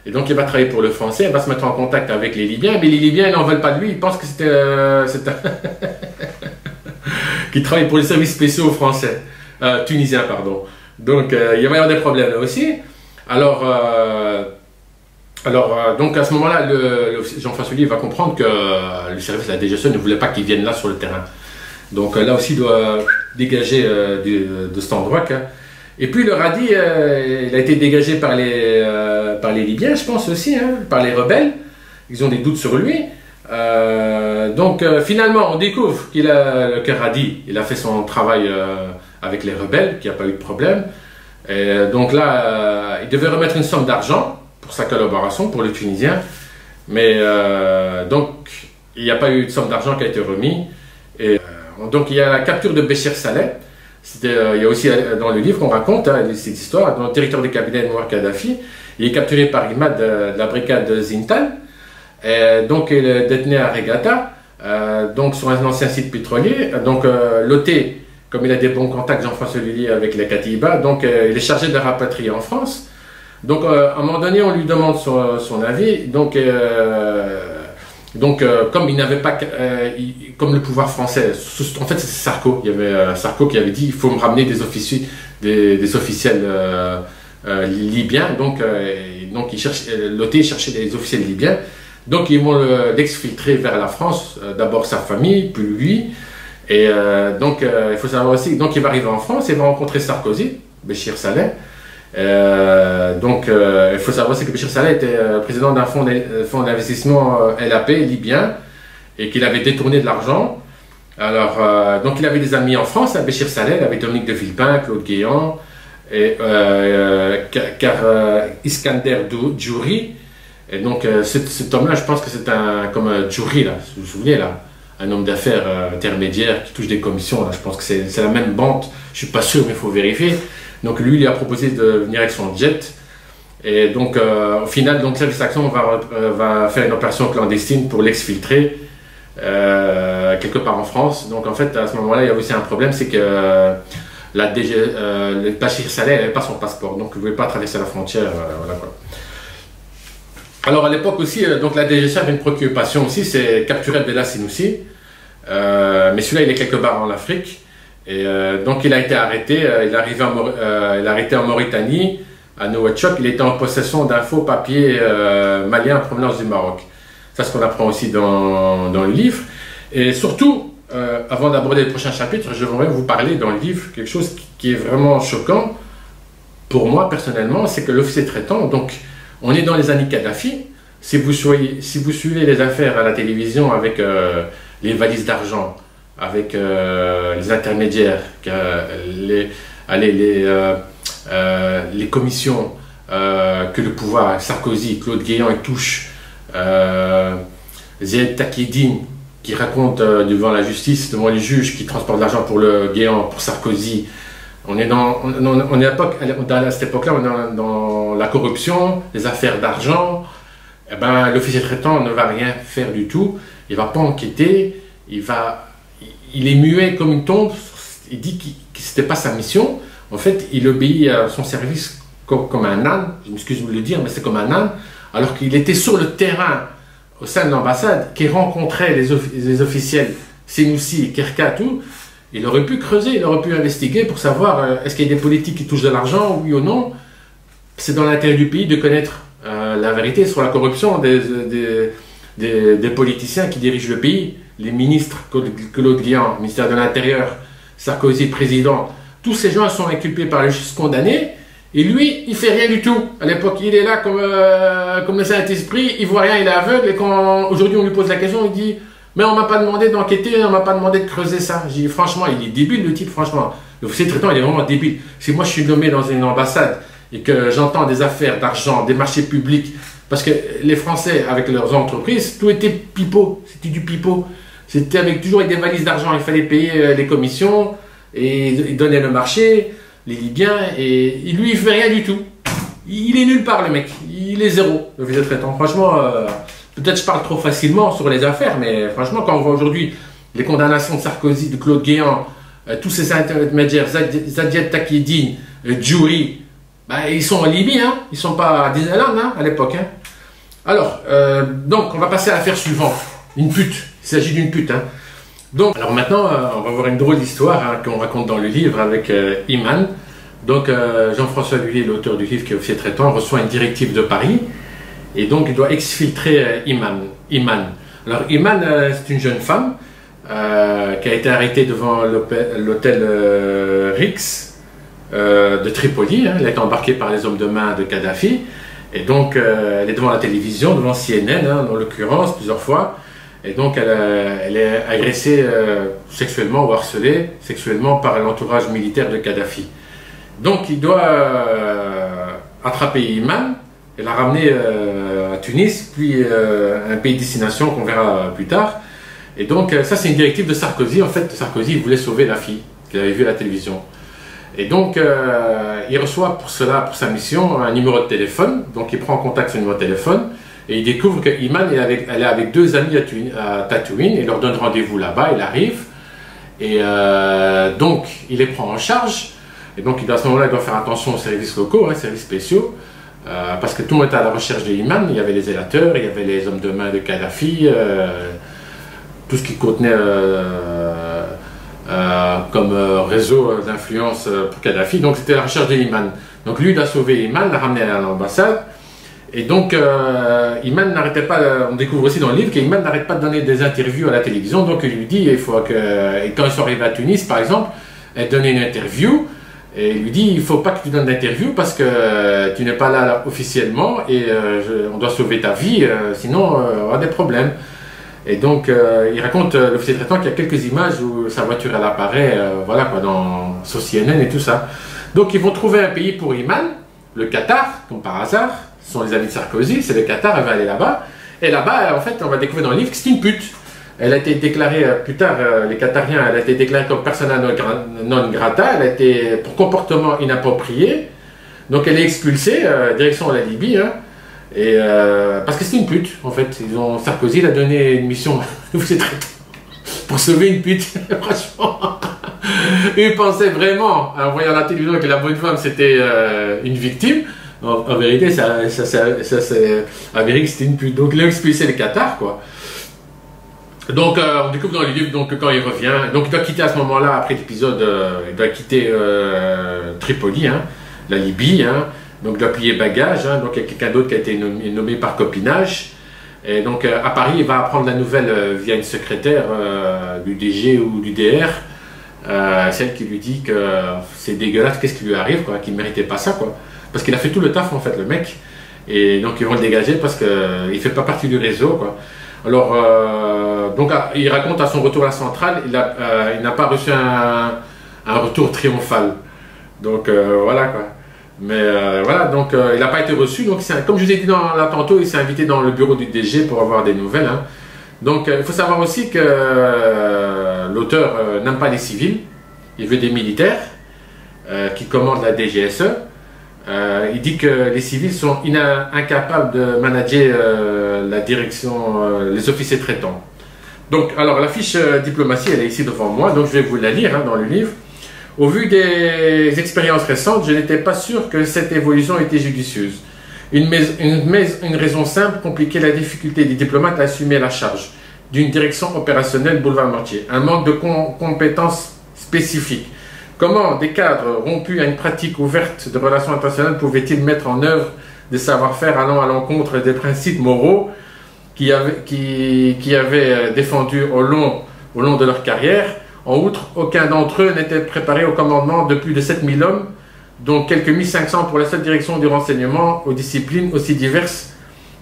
Speaker 1: Et donc, il va travailler pour le français, il va se mettre en contact avec les Libyens, mais les Libyens, ils n'en veulent pas de lui, ils pensent que c'était qu'il travaille pour les services spéciaux français, tunisiens, pardon. Donc, il va y avoir des problèmes là aussi. Alors, donc à ce moment-là, Jean-François Lullier va comprendre que le service de la DGSE ne voulait pas qu'il vienne là sur le terrain. Donc là aussi, il doit dégager de cet endroit. Et puis le Radi, il a été dégagé par les Libyens, je pense aussi, hein, par les rebelles. Ils ont des doutes sur lui. Donc finalement, on découvre que Radi, il a fait son travail avec les rebelles, qu'il n'y a pas eu de problème. Et donc là, il devait remettre une somme d'argent pour sa collaboration, pour le Tunisien. Mais donc, il n'y a pas eu de somme d'argent qui a été remis. Et donc il y a la capture de Béchir Saleh. Il y a aussi dans le livre qu'on raconte cette histoire, dans le territoire du cabinet de Mouammar Kadhafi. Il est capturé par Imad de la brigade de Zintan. Donc il est détenu à Regatta, donc sur un ancien site pétrolier. Donc l'OT, comme il a des bons contacts, Jean-François Lullier, avec les Katiba, donc il est chargé de le rapatrier en France. Donc à un moment donné, on lui demande son avis. Donc comme il n'avait pas, comme le pouvoir français, en fait c'est Sarko, il y avait Sarko qui avait dit il faut me ramener des officiers, des officiels libyens, donc l'OT cherchait des officiels libyens, donc ils vont l'exfiltrer vers la France, d'abord sa famille, puis lui, et donc il faut savoir aussi, donc il va arriver en France, il va rencontrer Sarkozy, Béchir Saleh. Il faut savoir aussi que Béchir Saleh était président d'un fonds d'investissement LAP libyen et qu'il avait détourné de l'argent. Alors, donc il avait des amis en France, Béchir Saleh, il avait Dominique de Villepin, Claude Guéant, et Iskander Djouri. Et donc cet homme-là, je pense que c'est comme Djouri, là, vous vous souvenez, là, un homme d'affaires intermédiaire qui touche des commissions, là, je pense que c'est la même banque, je ne suis pas sûr, mais il faut vérifier. Donc lui, il lui a proposé de venir avec son jet. Et donc, au final, donc, Service Action va faire une opération clandestine pour l'exfiltrer quelque part en France. Donc en fait, à ce moment-là, il y a aussi un problème, c'est que le Béchir Saleh n'avait pas son passeport. Donc il ne pouvait pas traverser la frontière. Voilà, quoi. Alors à l'époque aussi, donc la DGSE avait une préoccupation aussi, c'est capturer Abdallah Sinoussi. Mais celui-là, il est quelque part en Afrique. Et donc il a été arrêté, il est arrêté en Mauritanie, à Nouakchott. Il était en possession d'un faux papier malien en provenance du Maroc. Ça, c'est ce qu'on apprend aussi dans le livre. Et surtout, avant d'aborder le prochain chapitre, je voudrais vous parler dans le livre quelque chose qui est vraiment choquant pour moi personnellement, c'est que l'officier traitant, donc on est dans les années Kadhafi. Si vous suivez les affaires à la télévision avec les valises d'argent, avec les intermédiaires, les commissions que le pouvoir, Sarkozy, Claude Guéant et touche, Ziad Takieddine qui raconte devant la justice, devant les juges qui transportent l'argent pour le Guéant, pour Sarkozy. On est à cette époque-là, on est dans la corruption, les affaires d'argent. Eh ben, l'officier traitant ne va rien faire du tout. Il ne va pas enquêter. Il est muet comme une tombe. Il dit que ce n'était pas sa mission. En fait, il obéit à son service comme un âne. Je m'excuse de le dire, mais c'est comme un âne. Alors qu'il était sur le terrain au sein de l'ambassade, qui rencontrait les officiels Senoussi, Kerka, tout. Il aurait pu creuser, il aurait pu investiguer pour savoir est-ce qu'il y a des politiques qui touchent de l'argent, oui ou non. C'est dans l'intérêt du pays de connaître la vérité sur la corruption des politiciens qui dirigent le pays. Les ministres, Claude Guéant, ministère de l'Intérieur, Sarkozy, président. Tous ces gens sont inculpés par la justice, condamnés. Et lui, il fait rien du tout. À l'époque, il est là comme le Saint-Esprit, il voit rien, il est aveugle. Et quand aujourd'hui on lui pose la question, il dit... Mais on ne m'a pas demandé d'enquêter, on ne m'a pas demandé de creuser ça. J'ai dit, franchement, il est débile le type, franchement. L'officier traitant, il est vraiment débile. Si moi je suis nommé dans une ambassade et que j'entends des affaires d'argent, des marchés publics, parce que les Français, avec leurs entreprises, tout était pipeau, c'était du pipeau. C'était toujours avec des valises d'argent, il fallait payer les commissions, et ils donnaient le marché, les Libyens, et lui, il ne fait rien du tout. Il est nulle part, le mec. Il est zéro, l'officier traitant. Franchement... Peut-être je parle trop facilement sur les affaires, mais franchement, quand on voit aujourd'hui les condamnations de Sarkozy, de Claude Guéant, tous ces intermédiaires, Ziad Takieddine, Djouri, bah, ils sont en Libye, hein, ils ne sont pas à Disneyland hein, à l'époque. Hein. Alors, donc, on va passer à l'affaire suivante. Une pute. Il s'agit d'une pute. Hein. Donc, alors maintenant, on va voir une drôle d'histoire hein, qu'on raconte dans le livre avec Iman. Donc, Jean-François Lhuillier, l'auteur du livre qui est officier traitant, reçoit une directive de Paris. Et donc, il doit exfiltrer Iman. Alors, Iman, c'est une jeune femme qui a été arrêtée devant l'hôtel Rix de Tripoli. Hein. Elle a été embarquée par les hommes de main de Kadhafi. Et donc, elle est devant la télévision, devant CNN, hein, en l'occurrence, plusieurs fois. Et donc, elle est agressée sexuellement ou harcelée sexuellement par l'entourage militaire de Kadhafi. Donc, il doit attraper Iman et la ramener à Tunis, puis un pays de destination qu'on verra plus tard. Et donc ça c'est une directive de Sarkozy. En fait, Sarkozy voulait sauver la fille qu'il avait vue à la télévision. Et donc il reçoit pour cela, pour sa mission, un numéro de téléphone. Donc il prend contact sur le numéro de téléphone et il découvre que Iman elle est avec deux amis à Tataouine et leur donne rendez-vous là-bas. Il arrive et donc il les prend en charge. Et donc à ce moment-là, il doit faire attention aux services locaux, hein, services spéciaux. Parce que tout le monde était à la recherche de Iman, il y avait les zélateurs, il y avait les hommes de main de Kadhafi, tout ce qui contenait comme réseau d'influence pour Kadhafi, donc c'était la recherche de Iman. Donc lui, il a sauvé Iman, l'a ramené à l'ambassade, et donc Iman n'arrêtait pas, on découvre aussi dans le livre qu'Iman n'arrête pas de donner des interviews à la télévision, donc il lui dit, il faut que, et quand ils sont arrivés à Tunis par exemple, elle donnait une interview, et il lui dit, il ne faut pas que tu donnes d'interview parce que tu n'es pas là officiellement et on doit sauver ta vie, sinon on aura des problèmes. Et donc il raconte, l'officier traitant, qu'il y a quelques images où sa voiture elle apparaît, voilà quoi, sur CNN et tout ça. Donc ils vont trouver un pays pour Iman, le Qatar, comme par hasard, ce sont les amis de Sarkozy, c'est le Qatar, elle va aller là-bas. Et là-bas, en fait, on va découvrir dans le livre que c'est une pute. Elle a été déclarée plus tard, les Qatariens, elle a été déclarée comme persona non grata, elle a été pour comportement inapproprié, donc elle est expulsée, direction la Libye, hein, et, parce que c'est une pute, en fait. Sarkozy il a donné une mission pour sauver une pute, franchement. Il pensait vraiment, en voyant la télévision, que la bonne femme c'était une victime. En vérité, ça c'est avéré que c'était une pute, donc il a expulsé le Qatar, quoi. Donc, on découvre dans le livre donc, que quand il revient, donc il doit quitter à ce moment-là, après l'épisode, il doit quitter Tripoli, hein, la Libye, hein, donc il doit plier bagage, hein, donc il y a quelqu'un d'autre qui a été nommé par copinage. Et donc à Paris, il va apprendre la nouvelle via une secrétaire du DG ou du DR, celle qui lui dit que c'est dégueulasse, qu'est-ce qui lui arrive, quoi, qu'il ne méritait pas ça, quoi. Parce qu'il a fait tout le taf en fait, le mec. Et donc ils vont le dégager parce qu'il ne fait pas partie du réseau, quoi. Alors, donc, il raconte à son retour à la centrale, il n'a pas reçu un retour triomphal. Donc, voilà quoi. Mais voilà, donc il n'a pas été reçu. Donc, comme je vous ai dit là tantôt, il s'est invité dans le bureau du DG pour avoir des nouvelles. Hein. Donc, il faut savoir aussi que l'auteur n'aime pas les civils, il veut des militaires qui commandent la DGSE. Il dit que les civils sont incapables de manager la direction, les officiers traitants. Donc, alors la fiche diplomatie, elle est ici devant moi, donc je vais vous la lire hein, dans le livre. Au vu des expériences récentes, je n'étais pas sûr que cette évolution était judicieuse. Une raison simple compliquait la difficulté des diplomates à assumer la charge d'une direction opérationnelle boulevard Mortier. Un manque de compétences spécifiques. Comment des cadres rompus à une pratique ouverte de relations internationales pouvaient-ils mettre en œuvre des savoir-faire allant à l'encontre des principes moraux qui avaient défendus au long de leur carrière? En outre, aucun d'entre eux n'était préparé au commandement de plus de 7000 hommes, dont quelques 1500 pour la seule direction du renseignement aux disciplines aussi diverses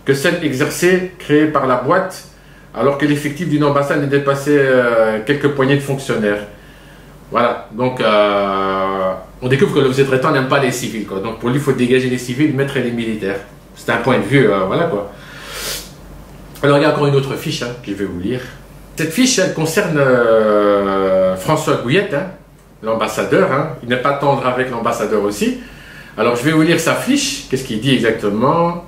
Speaker 1: que celles exercées, créées par la boîte, alors que l'effectif d'une ambassade ne dépassait quelques poignées de fonctionnaires. Voilà, donc on découvre que l'officier traitant n'aime pas les civils, quoi. Donc pour lui, il faut dégager les civils, mettre les militaires. C'est un point de vue, voilà quoi. Alors il y a encore une autre fiche hein, que je vais vous lire. Cette fiche, elle concerne François Gouillette, hein, l'ambassadeur. Hein. Il n'est pas tendre avec l'ambassadeur aussi. Alors je vais vous lire sa fiche. Qu'est-ce qu'il dit exactement?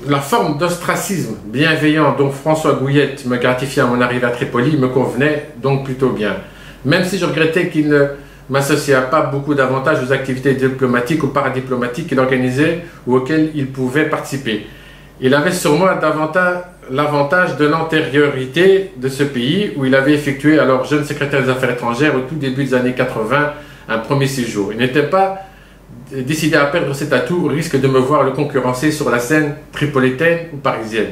Speaker 1: La forme d'ostracisme bienveillant dont François Gouillette me gratifiait à mon arrivée à Tripoli me convenait donc plutôt bien. Même si je regrettais qu'il ne m'associait pas beaucoup davantage aux activités diplomatiques ou paradiplomatiques qu'il organisait ou auxquelles il pouvait participer. Il avait sur moi l'avantage de l'antériorité de ce pays où il avait effectué, alors jeune secrétaire des affaires étrangères au tout début des années 80, un premier séjour. Il n'était pas décidé à perdre cet atout au risque de me voir le concurrencer sur la scène tripolitaine ou parisienne.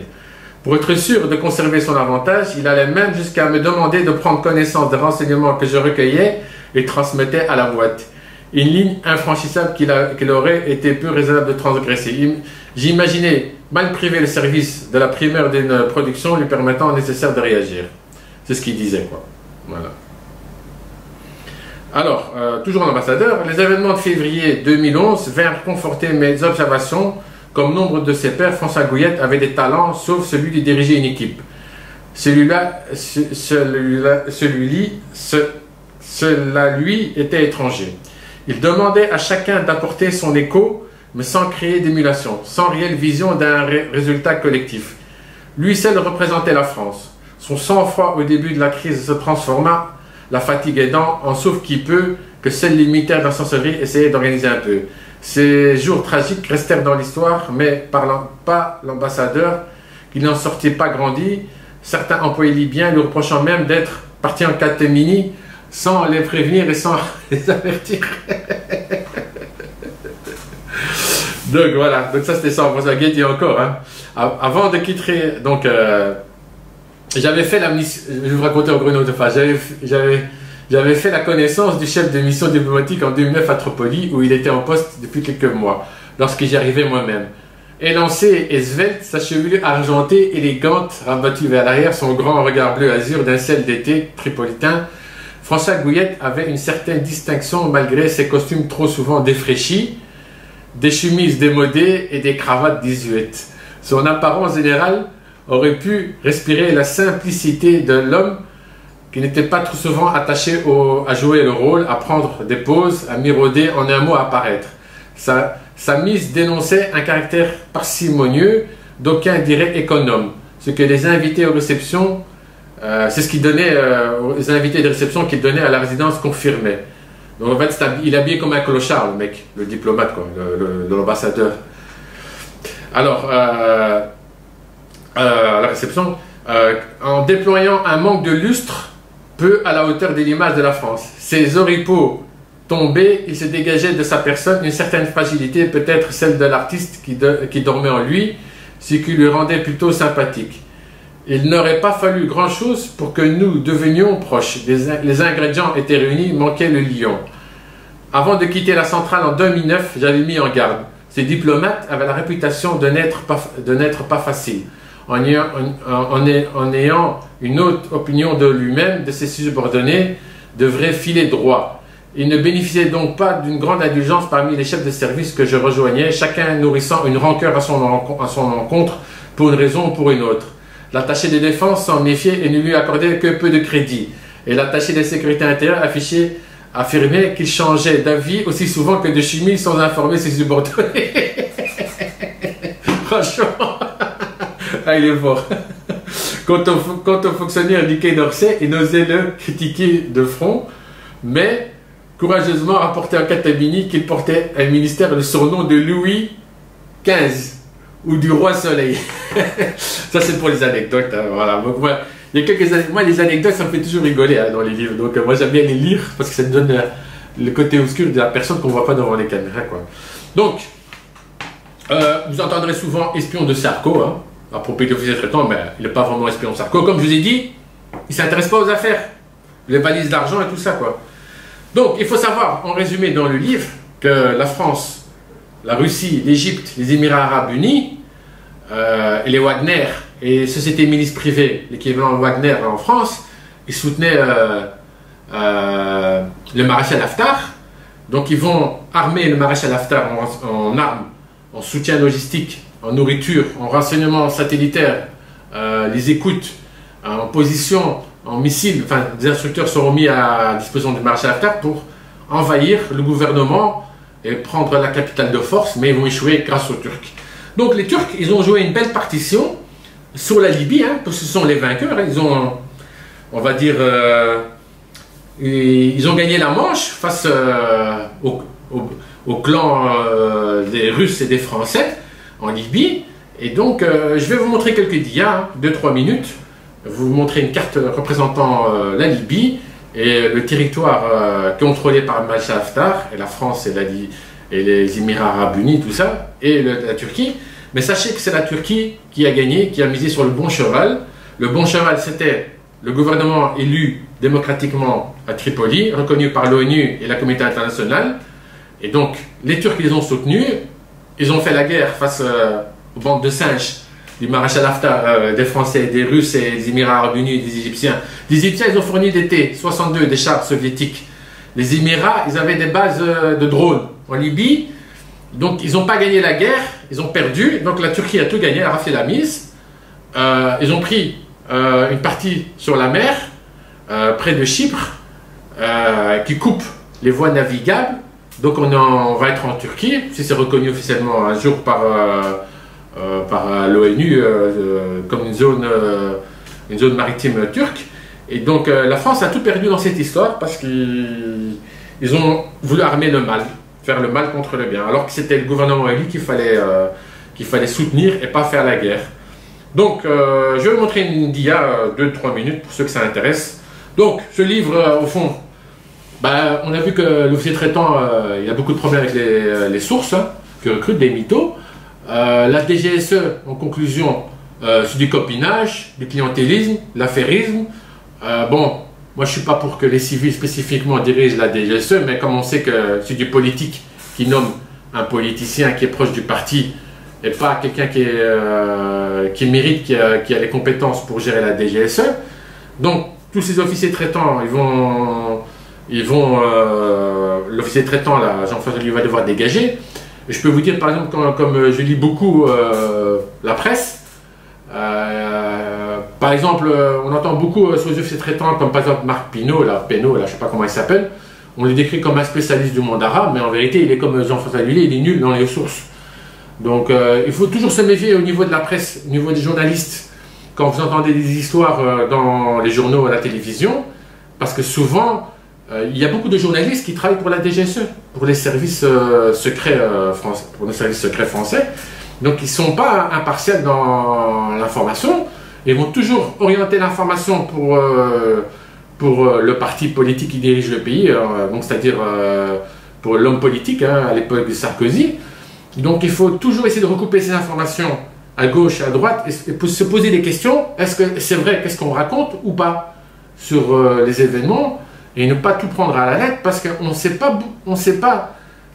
Speaker 1: Pour être sûr de conserver son avantage, il allait même jusqu'à me demander de prendre connaissance des renseignements que je recueillais et transmettais à la boîte. Une ligne infranchissable qu'il aurait été peu raisonnable de transgresser. J'imaginais mal priver le service de la primeur d'une production lui permettant nécessaire de réagir. C'est ce qu'il disait, quoi. Voilà. Alors, toujours l'ambassadeur, les événements de février 2011 vinrent conforter mes observations. Comme nombre de ses pairs, François Gouillette avait des talents, sauf celui de diriger une équipe. Cela lui était étranger. Il demandait à chacun d'apporter son écho, mais sans créer d'émulation, sans réelle vision d'un résultat collectif. Lui seul représentait la France. Son sang-froid au début de la crise se transforma, la fatigue aidant, en sauf qui peut, que seuls les militaires d'infanterie essayaient d'organiser un peu. Ces jours tragiques restèrent dans l'histoire, mais pas l'ambassadeur, qui n'en sortait pas grandi. Certains employaient libyens lui reprochant même d'être parti en catémini sans les prévenir et sans les avertir. Donc voilà, donc ça c'était ça, François Gouillette et encore. Hein. Avant de quitter, donc j'avais fait la mission, je vais vous raconter encore une autre fois, j'avais fait la connaissance du chef de mission diplomatique en 2009 à Tripoli, où il était en poste depuis quelques mois, lorsque j'y arrivais moi-même. Élancé et svelte, sa chevelure argentée, élégante, rabattue vers l'arrière, son grand regard bleu azur d'un ciel d'été tripolitain, François Gouillette avait une certaine distinction malgré ses costumes trop souvent défraîchis, des chemises démodées et des cravates désuètes. Son apparence générale aurait pu respirer la simplicité de l'homme qui n'était pas trop souvent attaché à jouer le rôle, à prendre des pauses, à mirauder, en un mot à paraître. Sa mise dénonçait un caractère parcimonieux, d'aucuns diraient économe, ce que les invités aux réceptions, c'est ce qu'il donnait aux invités de réception qu'il donnait à la résidence confirmait. Donc en fait, il est habillé comme un clochard, le mec, le diplomate, l'ambassadeur. Alors, à la réception, en déployant un manque de lustre peu à la hauteur de l'image de la France. Ses oripeaux tombés, il se dégageait de sa personne une certaine fragilité, peut-être celle de l'artiste qui dormait en lui, ce qui lui rendait plutôt sympathique. Il n'aurait pas fallu grand-chose pour que nous devenions proches. Les ingrédients étaient réunis, manquait le lion. Avant de quitter la centrale en 2009, j'avais mis en garde. Ce diplomate avait la réputation de n'être pas facile. En ayant une haute opinion de lui-même, de ses subordonnés, devrait filer droit. Il ne bénéficiait donc pas d'une grande indulgence parmi les chefs de service que je rejoignais, chacun nourrissant une rancœur à son encontre pour une raison ou pour une autre. L'attaché des défenses s'en méfiait et ne lui accordait que peu de crédit. Et l'attaché de sécurité intérieure affirmait qu'il changeait d'avis aussi souvent que de chimie sans informer ses subordonnés. Franchement, il est fort. Quant au fonctionnaire du Quai d'Orsay, il n'osait le critiquer de front, mais courageusement rapporté en catimini qu'il portait un ministère le surnom de Louis XV ou du roi Soleil. Ça c'est pour les anecdotes, hein, voilà. Donc, il y a moi les anecdotes ça me fait toujours rigoler hein, dans les livres, donc moi j'aime bien les lire parce que ça me donne le côté obscur de la personne qu'on ne voit pas devant les caméras, quoi. Donc vous entendrez souvent espion de Sarko, hein, à propos de l'officier traitant, mais il n'est pas vraiment espion de Sarko, comme je vous ai dit, il ne s'intéresse pas aux affaires, les valises d'argent et tout ça, quoi. Donc il faut savoir en résumé dans le livre que la France, la Russie, l'Égypte, les Émirats Arabes Unis, et les Wagner et sociétés milices privées, l'équivalent Wagner en France, ils soutenaient le maréchal Haftar. Donc ils vont armer le maréchal Haftar en armes, en soutien logistique, en nourriture, en renseignement satellitaire, les écoutes, en position, en missiles. Enfin, des instructeurs seront mis à disposition du maréchal Haftar pour envahir le gouvernement et prendre la capitale de force, mais ils vont échouer grâce aux Turcs. Donc les Turcs, ils ont joué une belle partition sur la Libye, hein, parce que ce sont les vainqueurs. Hein, ils ont, on va dire, ils ont gagné la Manche face au clan des Russes et des Français en Libye. Et donc, je vais vous montrer quelques dias, 2-3 minutes. Vous montrer une carte représentant la Libye et le territoire contrôlé par Maréchal Haftar, et la France et les Émirats Arabes Unis, tout ça, et la Turquie. Mais sachez que c'est la Turquie qui a gagné, qui a misé sur le bon cheval. Le bon cheval, c'était le gouvernement élu démocratiquement à Tripoli, reconnu par l'ONU et la communauté internationale. Et donc, les Turcs les ont soutenus. Ils ont fait la guerre face aux bandes de singes du maréchal Haftar, des Français, des Russes et des Émirats Arabes Unis et des Égyptiens. Les Égyptiens, ils ont fourni des T-62, des chars soviétiques. Les Émirats, ils avaient des bases de drones en Libye. Donc, ils n'ont pas gagné la guerre, ils ont perdu. Donc, la Turquie a tout gagné, elle a raflé la mise. Ils ont pris une partie sur la mer, près de Chypre, qui coupe les voies navigables. Donc, on va être en Turquie, si c'est reconnu officiellement un jour par l'ONU comme une zone maritime turque. Et donc, la France a tout perdu dans cette histoire parce qu'ils ont voulu armer le mal. Faire le mal contre le bien, alors que c'était le gouvernement élu qu'il fallait soutenir et pas faire la guerre. Donc, je vais vous montrer une dia, 2-3 minutes, pour ceux que ça intéresse. Donc, ce livre, au fond, ben, on a vu que l'officier traitant, il y a beaucoup de problèmes avec les sources, hein, qui recrutent des mythos. La DGSE, en conclusion, c'est du copinage, du clientélisme, l'affairisme. Bon, moi, je ne suis pas pour que les civils spécifiquement dirigent la DGSE, mais comme on sait que c'est du politique qui nomme un politicien qui est proche du parti et pas quelqu'un qui mérite, qui a les compétences pour gérer la DGSE. Donc, tous ces officiers traitants, l'officier traitant, là, Jean-François lui va devoir dégager. Et je peux vous dire, par exemple, comme je lis beaucoup la presse, par exemple, on entend beaucoup sur les officiers traitants, comme par exemple Marc Pinault, je ne sais pas comment il s'appelle, on le décrit comme un spécialiste du monde arabe, mais en vérité, il est comme Jean-François Lully, il est nul dans les sources. Donc, il faut toujours se méfier au niveau de la presse, au niveau des journalistes, quand vous entendez des histoires dans les journaux à la télévision, parce que souvent, il y a beaucoup de journalistes qui travaillent pour la DGSE, pour les services secrets français, Donc ils ne sont pas impartials dans l'information, ils vont toujours orienter l'information pour le parti politique qui dirige le pays, donc c'est-à-dire pour l'homme politique à l'époque de Sarkozy. Donc il faut toujours essayer de recouper ces informations à gauche, à droite, et pour se poser des questions, est-ce que c'est vrai, qu'est-ce qu'on raconte ou pas sur les événements, et ne pas tout prendre à la lettre, parce qu'on ne sait pas,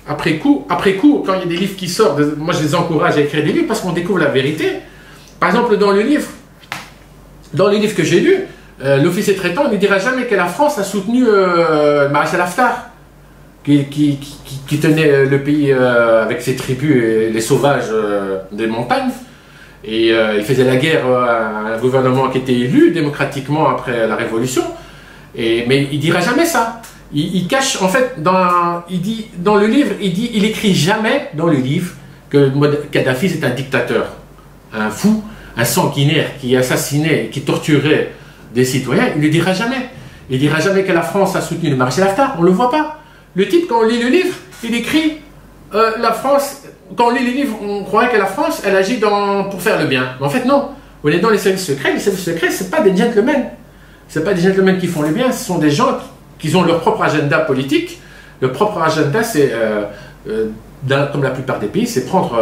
Speaker 1: après coup, quand il y a des livres qui sortent, moi je les encourage à écrire des livres, parce qu'on découvre la vérité. Par exemple, dans le livre que j'ai lu, l'officier traitant ne dira jamais que la France a soutenu le maréchal Haftar, qui tenait le pays avec ses tribus et les sauvages des montagnes. Et il faisait la guerre à un gouvernement qui était élu démocratiquement après la Révolution. Mais il ne dira jamais ça. Il cache, en fait, dans le livre, il écrit jamais dans le livre que Kadhafi c'est un dictateur, un fou, un sanguinaire qui assassinait, qui torturait des citoyens. Il ne le dira jamais. Il ne dira jamais que la France a soutenu le maréchal Haftar. On ne le voit pas. Le type, quand on lit le livre, il écrit la France. Quand on lit les livres, on croirait que la France, elle agit pour faire le bien. Mais en fait, non. On est dans les services secrets. Les services secrets, ce n'est pas des gentlemen. Ce n'est pas des gentlemen qui font le bien. Ce sont des gens qui ont leur propre agenda politique. Le propre agenda, c'est, comme la plupart des pays, c'est prendre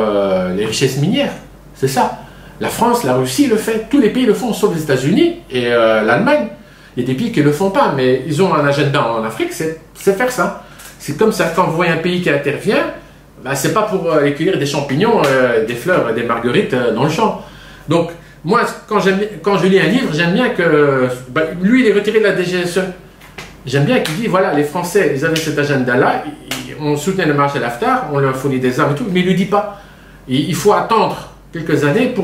Speaker 1: les richesses minières. C'est ça. La France, la Russie le fait. Tous les pays le font, sauf les États-Unis et l'Allemagne. Il y a des pays qui ne le font pas, mais ils ont un agenda en Afrique, c'est faire ça. C'est comme ça, quand vous voyez un pays qui intervient, bah, c'est pas pour aller cueillir des champignons, des fleurs, des marguerites dans le champ. Donc, moi, quand je lis un livre, j'aime bien que... Bah, lui, il est retiré de la DGSE. J'aime bien qu'il dit, voilà, les Français, ils avaient cet agenda-là, on soutenait le maréchal Haftar, on leur fournit des armes et tout, mais il ne le dit pas. Il faut attendre quelques années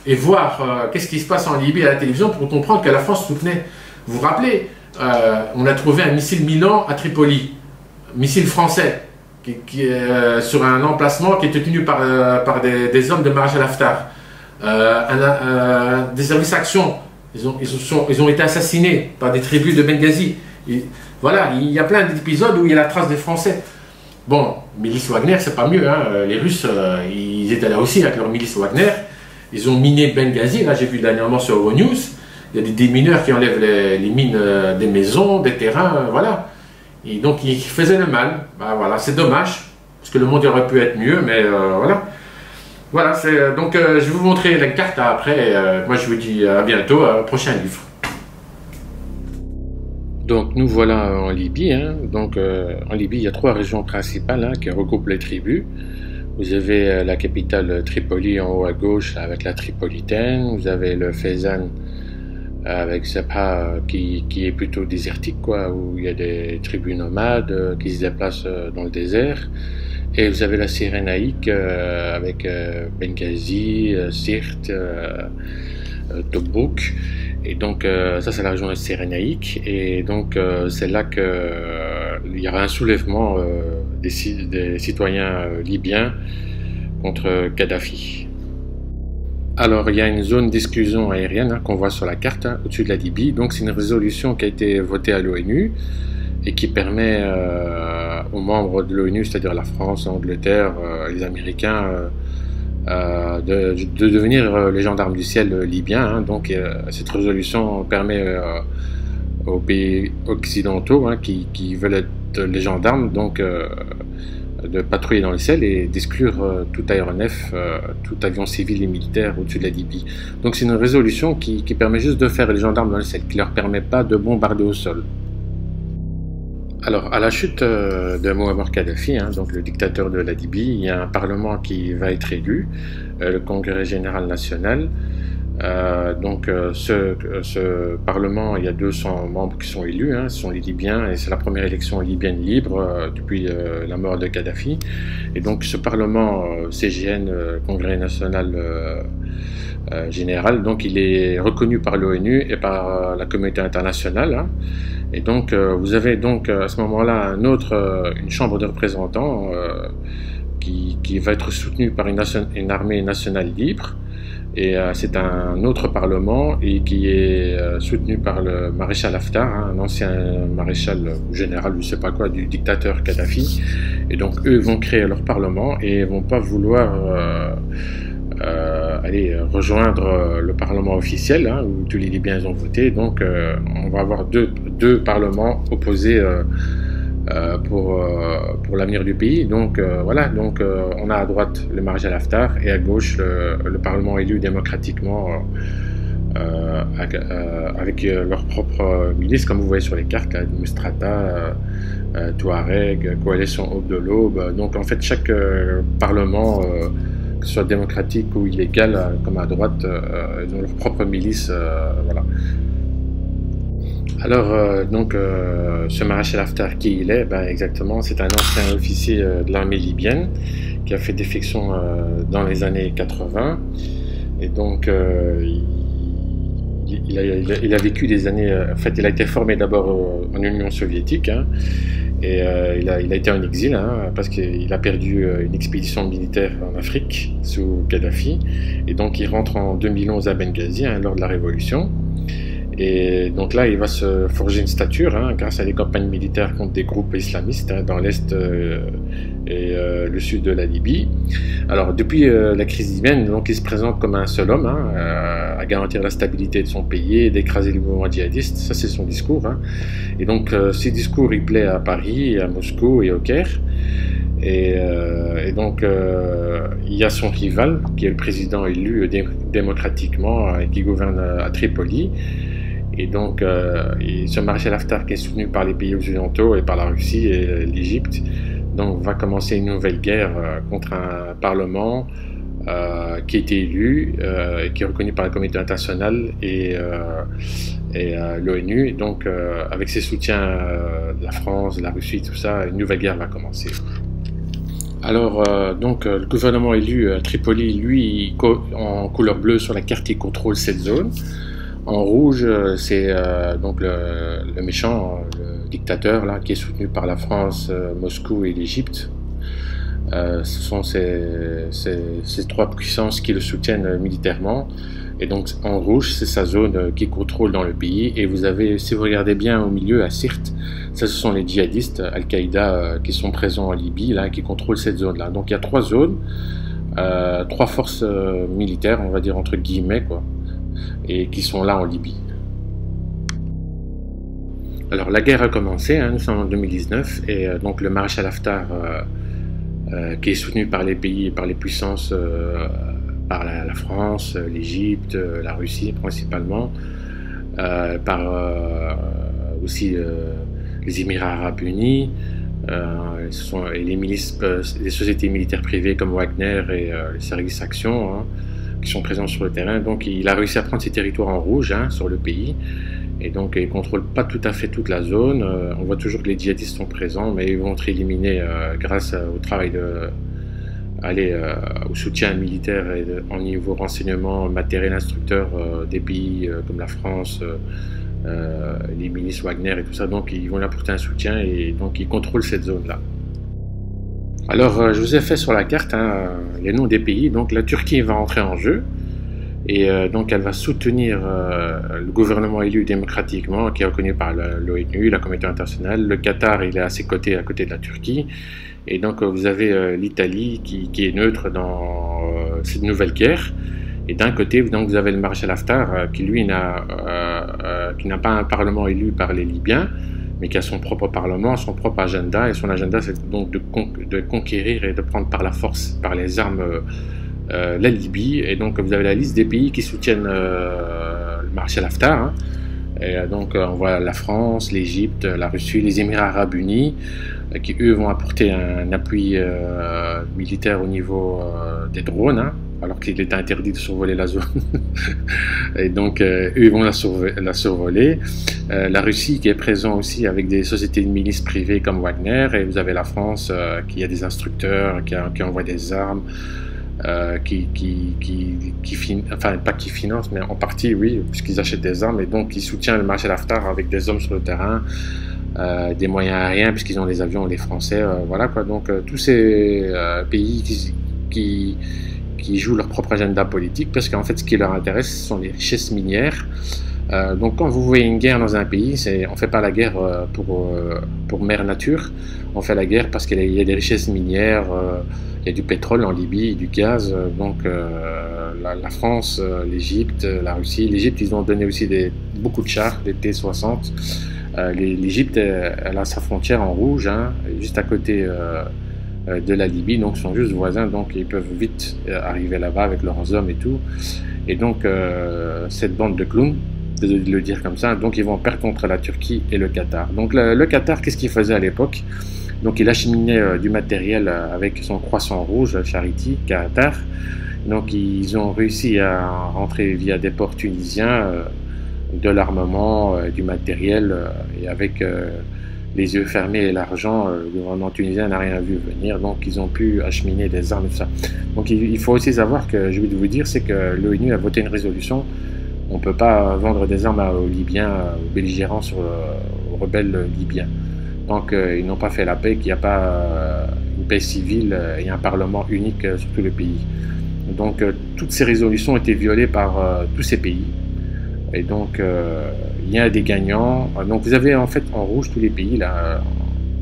Speaker 1: et voir qu'est-ce qui se passe en Libye à la télévision pour comprendre que la France soutenait. Vous vous rappelez, on a trouvé un missile Milan à Tripoli, missile français, sur un emplacement qui était tenu par des hommes de maréchal Haftar. Des services action, ils ont été assassinés par des tribus de Benghazi. Voilà, il y a plein d'épisodes où il y a la trace des Français. Bon, milice Wagner, c'est pas mieux, hein. Les Russes, ils étaient là aussi avec leur milice Wagner. Ils ont miné Benghazi, là j'ai vu dernièrement sur Euronews. Il y a des mineurs qui enlèvent les mines des maisons, des terrains, voilà. Et donc ils faisaient le mal. Bah, voilà, c'est dommage, parce que le monde aurait pu être mieux, mais voilà. Voilà, donc je vais vous montrer la carte après. Moi je vous dis à bientôt, prochain livre. Donc nous voilà en Libye. Hein. Donc en Libye, il y a 3 régions principales qui regroupent les tribus. Vous avez la capitale Tripoli en haut à gauche avec la Tripolitaine. Vous avez le Fezzan avec Sabha qui est plutôt désertique, quoi, où il y a des tribus nomades qui se déplacent dans le désert. Et vous avez la Cyrénaïque avec Benghazi, Sirte, Tobrouk. Et donc ça c'est la région cyrénaïque. Et donc c'est là qu'il y aura un soulèvement des citoyens libyens contre Kadhafi. Alors il y a une zone d'exclusion aérienne qu'on voit sur la carte au-dessus de la Libye. Donc c'est une résolution qui a été votée à l'ONU et qui permet aux membres de l'ONU, c'est-à-dire la France, l'Angleterre, les Américains, de devenir les gendarmes du ciel libyens. Donc cette résolution permet aux pays occidentaux qui veulent être les gendarmes de patrouiller dans le ciel et d'exclure tout aéronef, tout avion civil et militaire au-dessus de la Libye. Donc c'est une résolution qui permet juste de faire les gendarmes dans le ciel, qui ne leur permet pas de bombarder au sol. Alors, à la chute de Mouammar Kadhafi, donc le dictateur de la Libye, il y a un parlement qui va être élu, le Congrès général national. Ce parlement, il y a 200 membres qui sont élus, ce sont les Libyens, et c'est la première élection libyenne libre depuis la mort de Kadhafi. Et donc ce parlement CGN, Congrès national général, donc il est reconnu par l'ONU et par la communauté internationale. Et donc vous avez donc à ce moment-là une chambre de représentants qui va être soutenue par une armée nationale libre. Et c'est un autre parlement et qui est soutenu par le maréchal Haftar, un ancien maréchal ou général, je ne sais pas quoi, du dictateur Kadhafi. Et donc eux vont créer leur parlement et vont pas vouloir rejoindre le Parlement officiel, hein, où tous les Libyens ont voté. Donc on va avoir deux parlements opposés pour l'avenir du pays. Donc voilà, donc on a à droite le maréchal Haftar et à gauche le Parlement élu démocratiquement avec leurs propres milices, comme vous voyez sur les cartes, là, Mustrata, Touareg, Coalition Aube de l'Aube. Donc en fait chaque parlement, que ce soit démocratique ou illégal, comme à droite, ils ont leur propre milice, voilà. Alors, ce maréchal Haftar, qui il est? Ben, exactement, c'est un ancien officier de l'armée libyenne qui a fait défection dans les années 80. Et donc, il a vécu des années... en fait, il a été formé d'abord en Union soviétique, hein, et il a été en exil, hein, parce qu'il a perdu une expédition militaire en Afrique sous Kadhafi. Et donc, il rentre en 2011 à Benghazi, hein, lors de la Révolution. Et donc là, il va se forger une stature, hein, grâce à des campagnes militaires contre des groupes islamistes, hein, dans l'est et le sud de la Libye. Alors depuis la crise libyenne, donc il se présente comme un seul homme, hein, à garantir la stabilité de son pays et d'écraser les mouvements djihadistes. Ça, c'est son discours, hein. Et donc ce discours, il plaît à Paris, à Moscou et au Caire. Et donc il y a son rival, qui est le président élu démocratiquement et qui gouverne à Tripoli. Et donc, ce maréchal Haftar, qui est soutenu par les pays occidentaux et par la Russie et l'Égypte, donc va commencer une nouvelle guerre contre un parlement qui a été élu et qui est reconnu par la communauté internationale et l'ONU. Donc, avec ses soutiens de la France, de la Russie, tout ça, une nouvelle guerre va commencer. Alors, le gouvernement élu à Tripoli, lui, en couleur bleue sur la carte, il contrôle cette zone. En rouge, c'est donc le méchant, le dictateur, là, qui est soutenu par la France, Moscou et l'Égypte. Ce sont ces trois puissances qui le soutiennent militairement. Et donc en rouge, c'est sa zone qui contrôle dans le pays. Et vous avez, si vous regardez bien au milieu, à Sirte, ça ce sont les djihadistes, Al-Qaïda, qui sont présents en Libye, là, qui contrôlent cette zone-là. Donc il y a trois zones, trois forces militaires, on va dire entre guillemets, quoi, et qui sont là en Libye. Alors la guerre a commencé, hein, nous sommes en 2019, et donc le maréchal Haftar, qui est soutenu par les pays et par les puissances, par la France, l'Égypte, la Russie principalement, par aussi les Émirats arabes unis, et les milices, les sociétés militaires privées comme Wagner et les services Action, hein, qui sont présents sur le terrain. Donc il a réussi à prendre ses territoires en rouge, hein, sur le pays, et donc il ne contrôle pas tout à fait toute la zone. On voit toujours que les djihadistes sont présents, mais ils vont être éliminés grâce au travail au soutien militaire et en niveau renseignement, matériel instructeur des pays comme la France, les milices Wagner et tout ça. Donc ils vont lui apporter un soutien et donc ils contrôlent cette zone-là. Alors je vous ai fait sur la carte, hein, les noms des pays. Donc la Turquie va entrer en jeu. Et donc elle va soutenir le gouvernement élu démocratiquement, qui est reconnu par l'ONU, la communauté internationale. Le Qatar, il est à ses côtés, à côté de la Turquie. Et donc vous avez l'Italie qui est neutre dans cette nouvelle guerre. Et d'un côté, donc, vous avez le maréchal Haftar, qui lui n'a pas un parlement élu par les Libyens, mais qui a son propre parlement, son propre agenda. Et son agenda, c'est donc de conquérir et de prendre par la force, par les armes, la Libye. Et donc vous avez la liste des pays qui soutiennent le maréchal Haftar, hein. Et donc on voit la France, l'Égypte, la Russie, les Émirats arabes unis, qui eux vont apporter un appui militaire au niveau des drones, hein, alors qu'il est interdit de survoler la zone. Et donc eux vont la survoler. La Russie qui est présente aussi avec des sociétés de milices privées comme Wagner, et vous avez la France qui a des instructeurs, qui envoie des armes, enfin pas qui finance, mais en partie oui, puisqu'ils achètent des armes, et donc ils soutiennent le maréchal Haftar avec des hommes sur le terrain, des moyens aériens puisqu'ils ont des avions, les Français, voilà quoi. Donc tous ces pays qui jouent leur propre agenda politique, parce qu'en fait ce qui leur intéresse ce sont les richesses minières
Speaker 2: Donc quand vous voyez une guerre dans un pays, on ne fait pas la guerre pour mère nature, on fait la guerre parce qu'il y a des richesses minières, il y a du pétrole en Libye, du gaz, donc la France, l'Égypte, la Russie. L'Égypte, ils ont donné aussi beaucoup de chars, des T-60. L'Égypte, elle a sa frontière en rouge, hein, juste à côté de la Libye, donc ils sont juste voisins, donc ils peuvent vite arriver là-bas avec leurs hommes et tout. Et donc cette bande de clowns, désolé de le dire comme ça, donc ils vont perdre contre la Turquie et le Qatar. Donc le Qatar, qu'est-ce qu'il faisait à l'époque? Donc il acheminait du matériel avec son croissant rouge, Charity, Qatar. Donc ils ont réussi à rentrer via des ports tunisiens de l'armement, du matériel, et avec les yeux fermés et l'argent, le gouvernement tunisien n'a rien vu venir, donc ils ont pu acheminer des armes et tout ça. Donc il faut aussi savoir que, je vais vous dire, c'est que l'ONU a voté une résolution, on ne peut pas vendre des armes aux Libyens, aux belligérants, aux rebelles libyens. Donc ils n'ont pas fait la paix, qu'il n'y a pas une paix civile et un parlement unique sur tout le pays. Donc toutes ces résolutions ont été violées par tous ces pays. Et donc, il y a des gagnants. Donc, vous avez en fait en rouge tous les pays, là,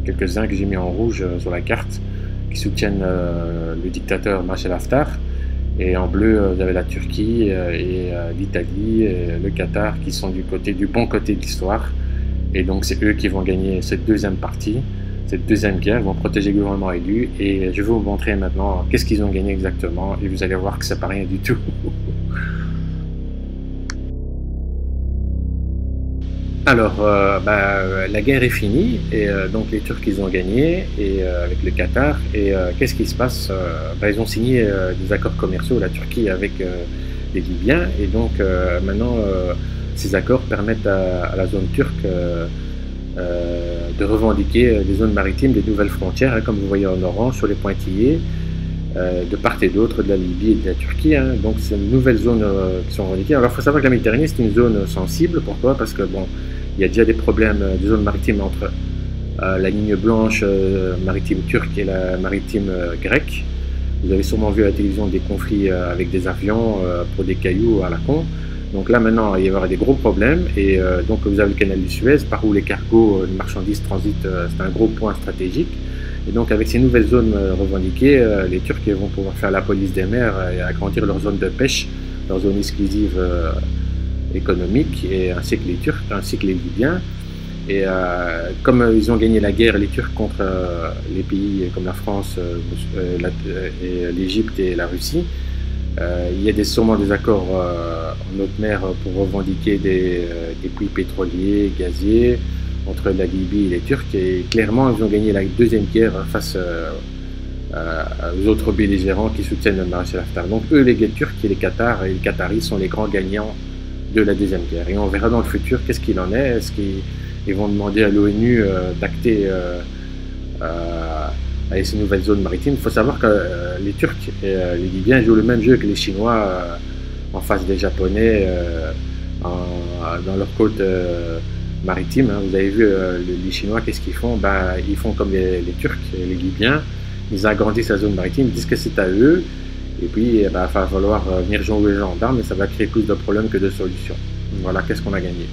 Speaker 2: quelques-uns que j'ai mis en rouge sur la carte, qui soutiennent le dictateur Bachar Haftar. Et en bleu, vous avez la Turquie et l'Italie, le Qatar, qui sont du bon côté de l'histoire. Et donc, c'est eux qui vont gagner cette deuxième partie, cette deuxième guerre, vont protéger le gouvernement élu. Et je vais vous montrer maintenant qu'est-ce qu'ils ont gagné exactement. Et vous allez voir que c'est pas rien du tout. Alors, la guerre est finie et donc les Turcs ils ont gagné et avec le Qatar et qu'est-ce qui se passe? Ils ont signé des accords commerciaux, la Turquie avec les Libyens et donc maintenant ces accords permettent à la zone turque de revendiquer des zones maritimes, des nouvelles frontières, hein, comme vous voyez en orange sur les pointillés, de part et d'autre de la Libye et de la Turquie. Hein. Donc c'est une nouvelle zone qui sont revendiquées. Alors il faut savoir que la Méditerranée c'est une zone sensible. Pourquoi? Parce que bon, il y a déjà des problèmes de zones maritimes entre la ligne blanche maritime turque et la maritime grecque. Vous avez sûrement vu à la télévision des conflits avec des avions pour des cailloux à la con. Donc là maintenant il y aura des gros problèmes et donc vous avez le canal du Suez par où les cargos de marchandises transitent, c'est un gros point stratégique. Et donc avec ces nouvelles zones revendiquées, les Turcs vont pouvoir faire la police des mers et agrandir leur zone de pêche, leur zone exclusive économique, et ainsi que les Turcs, ainsi que les Libyens. Et comme ils ont gagné la guerre, les Turcs, contre les pays comme la France, l'Égypte et la Russie, il y a sûrement des accords en haute mer pour revendiquer des puits pétroliers, gaziers, entre la Libye et les Turcs, et clairement ils ont gagné la deuxième guerre face aux autres belligérants qui soutiennent le maréchal Haftar. Donc eux, les Turcs et les Qataris sont les grands gagnants de la deuxième guerre. Et on verra dans le futur qu'est-ce qu'il en est. Est-ce qu'ils vont demander à l'ONU d'acter avec ces nouvelles zones maritimes? Il faut savoir que les Turcs et les Libyens jouent le même jeu que les Chinois en face des Japonais dans leur côte maritime. Hein. Vous avez vu les Chinois, qu'est-ce qu'ils font? Ils font comme les Turcs et les Libyens, ils agrandissent la zone maritime, ils disent que c'est à eux, et puis il va falloir venir jouer les gendarmes, et ça va créer plus de problèmes que de solutions. Voilà, qu'est-ce qu'on a gagné.